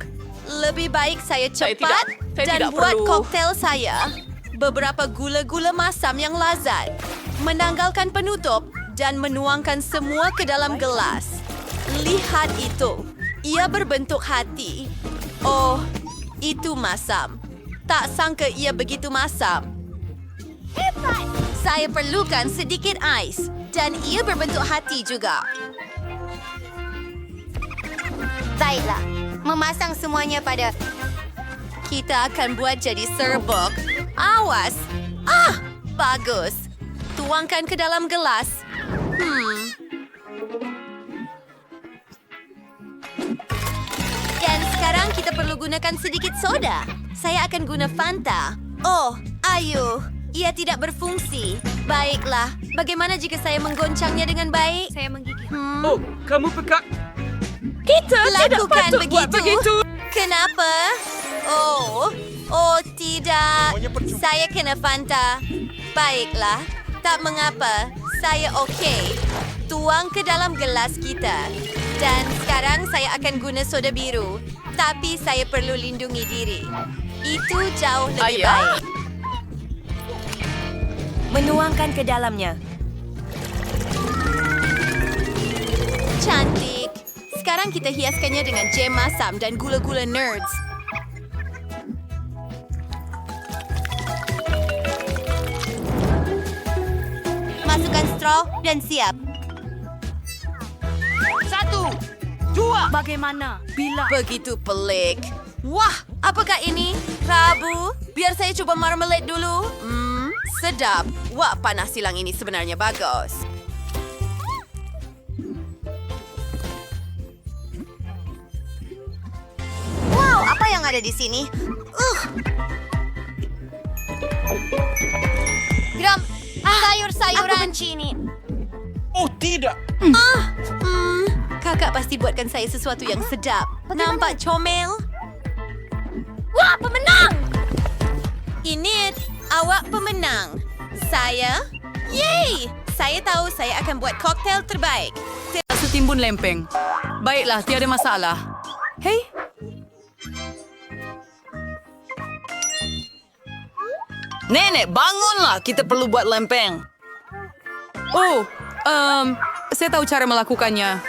[SPEAKER 3] Lebih baik saya cepat dan buat koktail saya. Beberapa gula-gula masam yang lazat. Menanggalkan penutup dan menuangkan semua ke dalam gelas. Lihat itu. Ia berbentuk hati. Oh, itu masam. Tak sangka ia begitu masam. Hebat! Saya perlukan sedikit ais. Dan ia berbentuk hati juga.
[SPEAKER 2] Baiklah, memasang semuanya pada...
[SPEAKER 3] Kita akan buat jadi serbuk. Awas! Ah! Bagus. Tuangkan ke dalam gelas. Dan sekarang kita perlu gunakan sedikit soda. Saya akan guna Fanta. Oh, ayo. Ia tidak berfungsi. Baiklah. Bagaimana jika saya menggoncangnya dengan baik?
[SPEAKER 9] Saya menggigit.
[SPEAKER 11] Oh, kamu peka.
[SPEAKER 5] Kita tidak
[SPEAKER 3] Lakukan
[SPEAKER 5] patut buat begitu.
[SPEAKER 3] Kenapa? Oh tidak. Saya kena Fanta. Baiklah, tak mengapa. Saya okey. Tuang ke dalam gelas kita. Dan sekarang saya akan guna soda biru. Tapi saya perlu lindungi diri. Itu jauh lebih baik.
[SPEAKER 2] Menuangkan ke dalamnya.
[SPEAKER 3] Cantik. Sekarang kita hiaskannya dengan jam masam dan gula-gula nerds.
[SPEAKER 2] Masukkan straw dan siap.
[SPEAKER 9] Bagaimana? Bila?
[SPEAKER 3] Begitu pelik. Wah, apakah ini? Rabu? Biar saya coba marmalade dulu. Sedap. Wah, panas silang ini sebenarnya bagus.
[SPEAKER 2] Wow, apa yang ada di sini? Gram, sayur-sayuran. Aku benci ini.
[SPEAKER 4] Oh, tidak.
[SPEAKER 3] Kakak pasti buatkan saya sesuatu yang sedap. Nampak comel?
[SPEAKER 2] Wah, pemenang!
[SPEAKER 3] Ini awak pemenang. Saya? Yeay! Saya tahu saya akan buat koktail terbaik.
[SPEAKER 1] Setimbun lempeng. Baiklah, tiada masalah. Hei,
[SPEAKER 5] Nenek, bangunlah. Kita perlu buat lempeng.
[SPEAKER 1] saya tahu cara melakukannya.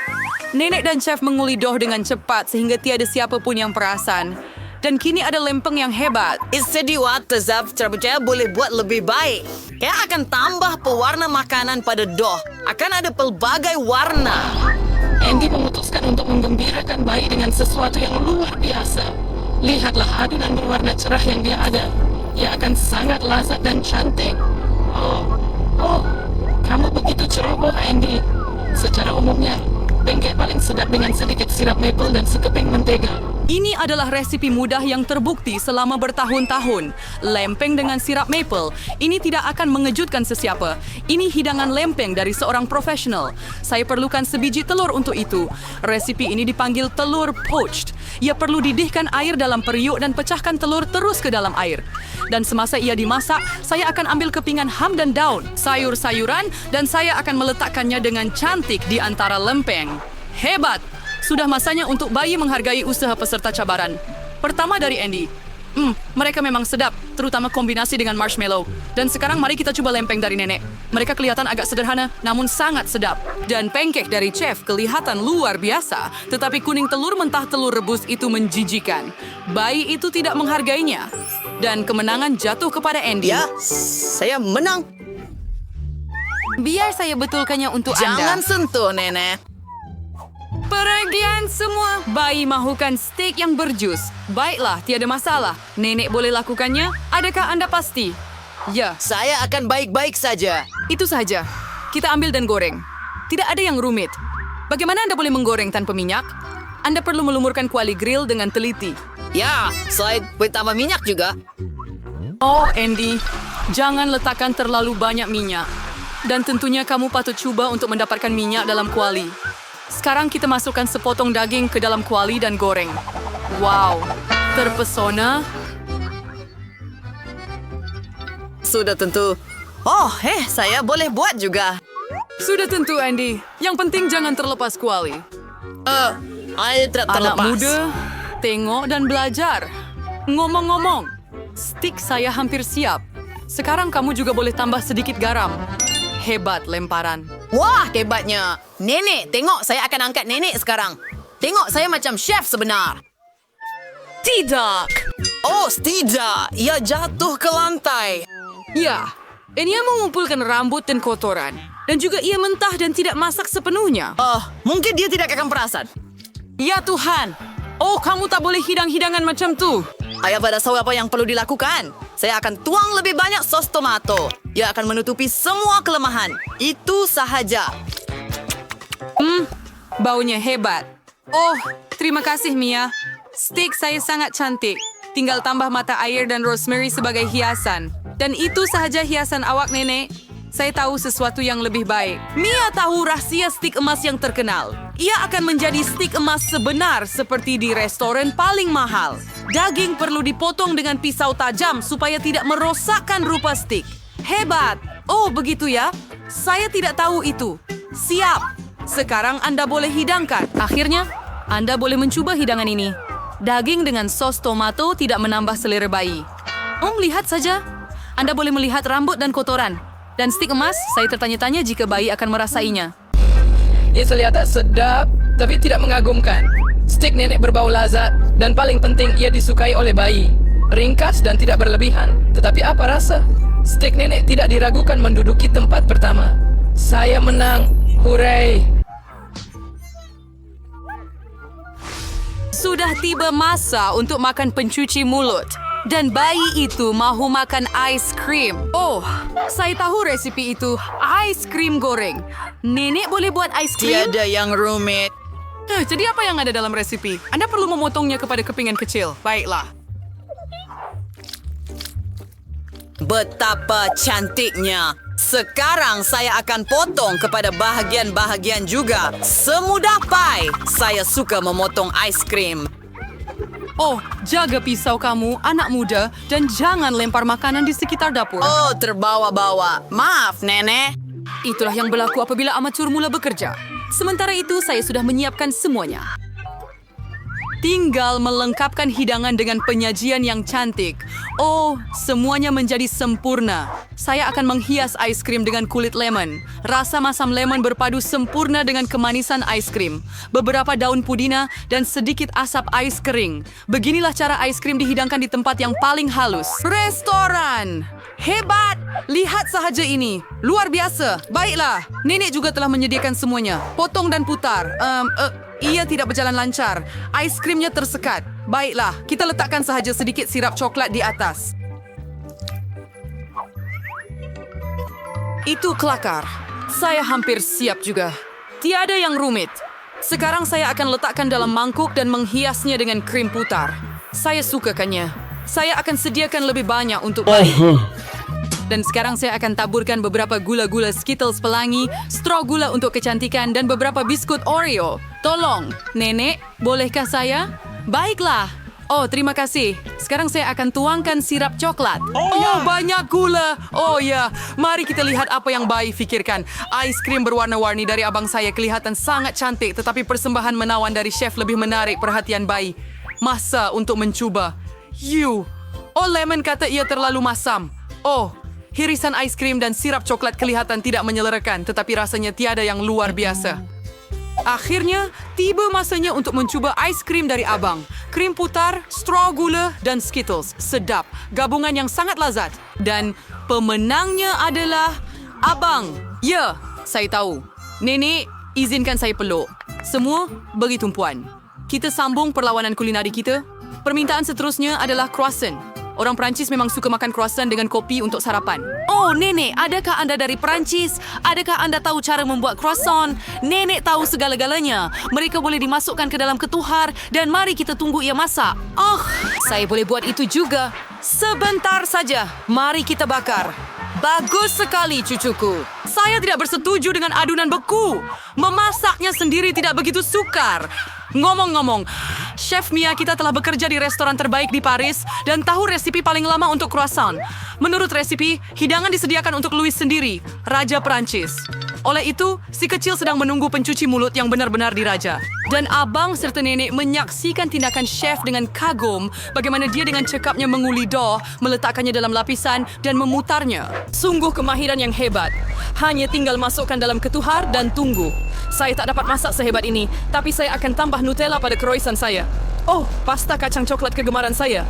[SPEAKER 1] Nenek dan chef menguli dough dengan cepat sehingga tiada siapa pun yang perasan. Dan kini ada lempeng yang hebat.
[SPEAKER 5] Istiwa tezab terpercaya boleh buat lebih baik. Kayak akan tambah pewarna makanan pada dough. Akan ada pelbagai warna.
[SPEAKER 10] Andy memutuskan untuk menggembirakan bayi dengan sesuatu yang luar biasa. Lihatlah adonan berwarna cerah yang dia ada. Ia akan sangat lazat dan cantik. Oh, kamu begitu ceroboh, Andy. Secara umumnya, pancake paling sedap dengan sedikit sirap maple dan sekeping mentega.
[SPEAKER 1] Ini adalah resipi mudah yang terbukti selama bertahun-tahun. Lempeng dengan sirap maple. Ini tidak akan mengejutkan sesiapa. Ini hidangan lempeng dari seorang profesional. Saya perlukan sebiji telur untuk itu. Resipi ini dipanggil telur poached. Ia perlu didihkan air dalam periuk dan pecahkan telur terus ke dalam air. Dan semasa ia dimasak, saya akan ambil kepingan ham dan daun, sayur-sayuran, dan saya akan meletakkannya dengan cantik di antara lempeng. Hebat! Sudah masanya untuk bayi menghargai usaha peserta cabaran. Pertama dari Andy. Mereka memang sedap, terutama kombinasi dengan marshmallow. Dan sekarang mari kita coba lempeng dari nenek. Mereka kelihatan agak sederhana, namun sangat sedap. Dan pancake dari chef kelihatan luar biasa. Tetapi kuning telur mentah telur rebus itu menjijikan. Bayi itu tidak menghargainya. Dan kemenangan jatuh kepada Andy.
[SPEAKER 5] Ya, saya menang.
[SPEAKER 1] Biar saya betulkannya untuk
[SPEAKER 5] Jangan
[SPEAKER 1] Anda.
[SPEAKER 5] sentuh, Nenek.
[SPEAKER 1] Pergian semua. Bayi mahukan steak yang berjus. Baiklah, tiada masalah. Nenek boleh lakukannya. Adakah Anda pasti? Ya,
[SPEAKER 5] Saya akan baik-baik saja.
[SPEAKER 1] itu saja. Kita ambil dan goreng. Tidak ada yang rumit. Bagaimana Anda boleh menggoreng tanpa minyak? Anda perlu melumurkan kuali grill dengan teliti.
[SPEAKER 5] Ya, selain boleh tambah minyak juga.
[SPEAKER 1] Oh, Andy, jangan letakkan terlalu banyak minyak. Dan tentunya kamu patut coba untuk mendapatkan minyak dalam kuali. Sekarang kita masukkan sepotong daging ke dalam kuali dan goreng. Wow, terpesona.
[SPEAKER 5] Sudah tentu. Saya boleh buat juga.
[SPEAKER 1] Sudah tentu, Andy. Yang penting jangan terlepas kuali.
[SPEAKER 5] Saya tidak terlepas.
[SPEAKER 1] Anak muda, tengok dan belajar. Ngomong-ngomong, stik saya hampir siap. Sekarang kamu juga boleh tambah sedikit garam. Hebat lemparan.
[SPEAKER 5] Wah, hebatnya. Nenek, tengok saya akan angkat nenek sekarang. Tengok saya macam chef sebenar. Tidak. Oh, tidak. Ia jatuh ke lantai.
[SPEAKER 1] Ya, dan ia mengumpulkan rambut dan kotoran. Dan juga ia mentah dan tidak masak sepenuhnya.
[SPEAKER 5] Mungkin dia tidak akan perasan.
[SPEAKER 1] Ya Tuhan. Oh, kamu tak boleh hidang-hidangan macam tu.
[SPEAKER 5] Ayah pada tahu apa yang perlu dilakukan. Saya akan tuang lebih banyak sos tomato. Ia akan menutupi semua kelemahan. Itu sahaja.
[SPEAKER 1] Baunya hebat. Oh, terima kasih Mia. Steak saya sangat cantik. Tinggal tambah mata air dan rosemary sebagai hiasan. Dan itu sahaja hiasan awak, Nenek. Saya tahu sesuatu yang lebih baik. Mia tahu rahasia stik emas yang terkenal. Ia akan menjadi stik emas sebenar seperti di restoran paling mahal. Daging perlu dipotong dengan pisau tajam supaya tidak merosakkan rupa stik. Hebat! Oh, begitu ya? Saya tidak tahu itu. Siap! Sekarang Anda boleh hidangkan. Akhirnya, Anda boleh mencoba hidangan ini. Daging dengan sos tomato tidak menambah selera bayi. Lihat saja. Anda boleh melihat rambut dan kotoran. Dan stik emas, saya tertanya-tanya jika bayi akan merasainya.
[SPEAKER 10] Ia terlihat tak sedap. tapi tidak mengagumkan. Stik nenek berbau lazat dan paling penting ia disukai oleh bayi. Ringkas dan tidak berlebihan. Tetapi apa rasa? Stik nenek tidak diragukan menduduki tempat pertama. Saya menang. Hooray!
[SPEAKER 1] Sudah tiba masa untuk makan pencuci mulut. Dan bayi itu mahu makan ais krim. Oh, saya tahu resipi itu. Ais krim goreng. Nenek boleh buat ais krim?
[SPEAKER 3] Tiada yang rumit.
[SPEAKER 1] Jadi apa yang ada dalam resipi? Anda perlu memotongnya kepada kepingan kecil. Baiklah.
[SPEAKER 3] Betapa cantiknya. Sekarang saya akan potong kepada bahagian-bahagian juga. Semudah pai. Saya suka memotong ais krim.
[SPEAKER 1] Oh, jaga pisau kamu, anak muda, dan jangan lempar makanan di sekitar dapur.
[SPEAKER 3] Oh, terbawa-bawa. Maaf, Nenek.
[SPEAKER 1] Itulah yang berlaku apabila amatur mula bekerja. Sementara itu, saya sudah menyiapkan semuanya. Tinggal melengkapkan hidangan dengan penyajian yang cantik. Oh, semuanya menjadi sempurna. Saya akan menghias ais krim dengan kulit lemon. Rasa masam lemon berpadu sempurna dengan kemanisan ais krim. Beberapa daun pudina dan sedikit asap ais kering. Beginilah cara ais krim dihidangkan di tempat yang paling halus. Restoran! Hebat! Lihat sahaja ini. Luar biasa. Baiklah, nenek juga telah menyediakan semuanya. Potong dan putar. Ia tidak berjalan lancar. Ais krimnya tersekat. Baiklah, kita letakkan sahaja sedikit sirap coklat di atas. Itu kelakar. Saya hampir siap juga. Tiada yang rumit. Sekarang saya akan letakkan dalam mangkuk dan menghiasnya dengan krim putar. Saya sukakannya. Saya akan sediakan lebih banyak untuk bayi. Dan sekarang saya akan taburkan beberapa gula-gula Skittles pelangi, straw gula untuk kecantikan, dan beberapa biskut Oreo. Tolong, Nenek, bolehkah saya? Baiklah. Oh, terima kasih. Sekarang saya akan tuangkan sirap coklat. Oh, banyak gula. Oh ya, mari kita lihat apa yang bayi fikirkan. Ais krim berwarna-warni dari abang saya kelihatan sangat cantik, tetapi persembahan menawan dari chef lebih menarik perhatian bayi. Masa untuk mencuba. Oh, Lemon kata ia terlalu masam. Oh, hirisan ais krim dan sirap coklat kelihatan tidak menyelerakan, tetapi rasanya tiada yang luar biasa. Akhirnya, tiba masanya untuk mencuba ais krim dari abang. Krim putar, straw gula, dan Skittles. Sedap. Gabungan yang sangat lazat. Dan pemenangnya adalah abang. Ya, saya tahu. Nenek, izinkan saya peluk. Semua bagi tumpuan. Kita sambung perlawanan kulinari kita. Permintaan seterusnya adalah croissant. Orang Perancis memang suka makan croissant dengan kopi untuk sarapan. Oh, Nenek, adakah anda dari Perancis? Adakah anda tahu cara membuat croissant? Nenek tahu segala-galanya. Mereka boleh dimasukkan ke dalam ketuhar dan mari kita tunggu ia masak. Oh, saya boleh buat itu juga. Sebentar saja. Mari kita bakar. Bagus sekali, cucuku. Saya tidak bersetuju dengan adunan beku. Memasaknya sendiri tidak begitu sukar. Ngomong-ngomong, Chef Mia kita telah bekerja di restoran terbaik di Paris dan tahu resipi paling lama untuk croissant. Menurut resipi, hidangan disediakan untuk Louis sendiri, Raja Perancis. Oleh itu, si kecil sedang menunggu pencuci mulut yang benar-benar diraja. Dan abang serta nenek menyaksikan tindakan chef dengan kagum bagaimana dia dengan cekapnya menguli dough, meletakkannya dalam lapisan dan memutarnya. Sungguh kemahiran yang hebat. Hanya tinggal masukkan dalam ketuhar dan tunggu. Saya tak dapat masak sehebat ini, tapi saya akan tambah Nutella pada croissant saya. Oh, pasta kacang coklat kegemaran saya.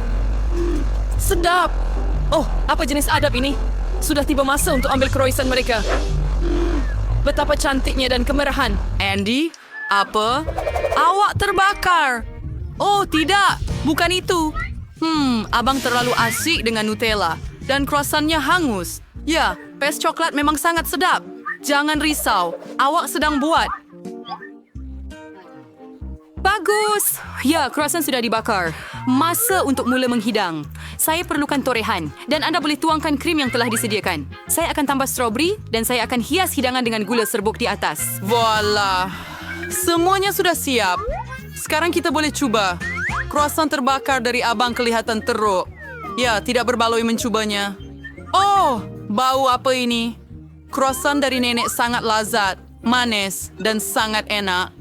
[SPEAKER 1] Sedap. Oh, apa jenis adab ini? Sudah tiba masa untuk ambil croissant mereka. Betapa cantiknya dan kemerahan. Andy, apa? Awak terbakar. Oh, tidak. Bukan itu. Abang terlalu asik dengan Nutella. Dan croissantnya hangus. Ya, pes coklat memang sangat sedap. Jangan risau. Awak sedang buat. Bagus. Ya, croissant sudah dibakar. Masa untuk mula menghidang. Saya perlukan torehan dan anda boleh tuangkan krim yang telah disediakan. Saya akan tambah strawberry dan saya akan hias hidangan dengan gula serbuk di atas. Voila. Semuanya sudah siap. Sekarang kita boleh cuba. Croissant terbakar dari abang kelihatan teruk. Ya, tidak berbaloi mencubanya. Oh, bau apa ini? Croissant dari nenek sangat lazat, manis dan sangat enak.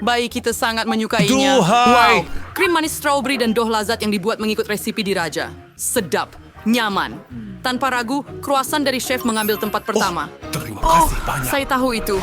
[SPEAKER 1] Bayi kita sangat menyukainya. Wow, krim manis strawberry dan dough lazat yang dibuat mengikut resipi diraja. Sedap, nyaman. Tanpa ragu, croissant dari chef mengambil tempat pertama.
[SPEAKER 7] Terima kasih banyak.
[SPEAKER 1] Saya tahu itu.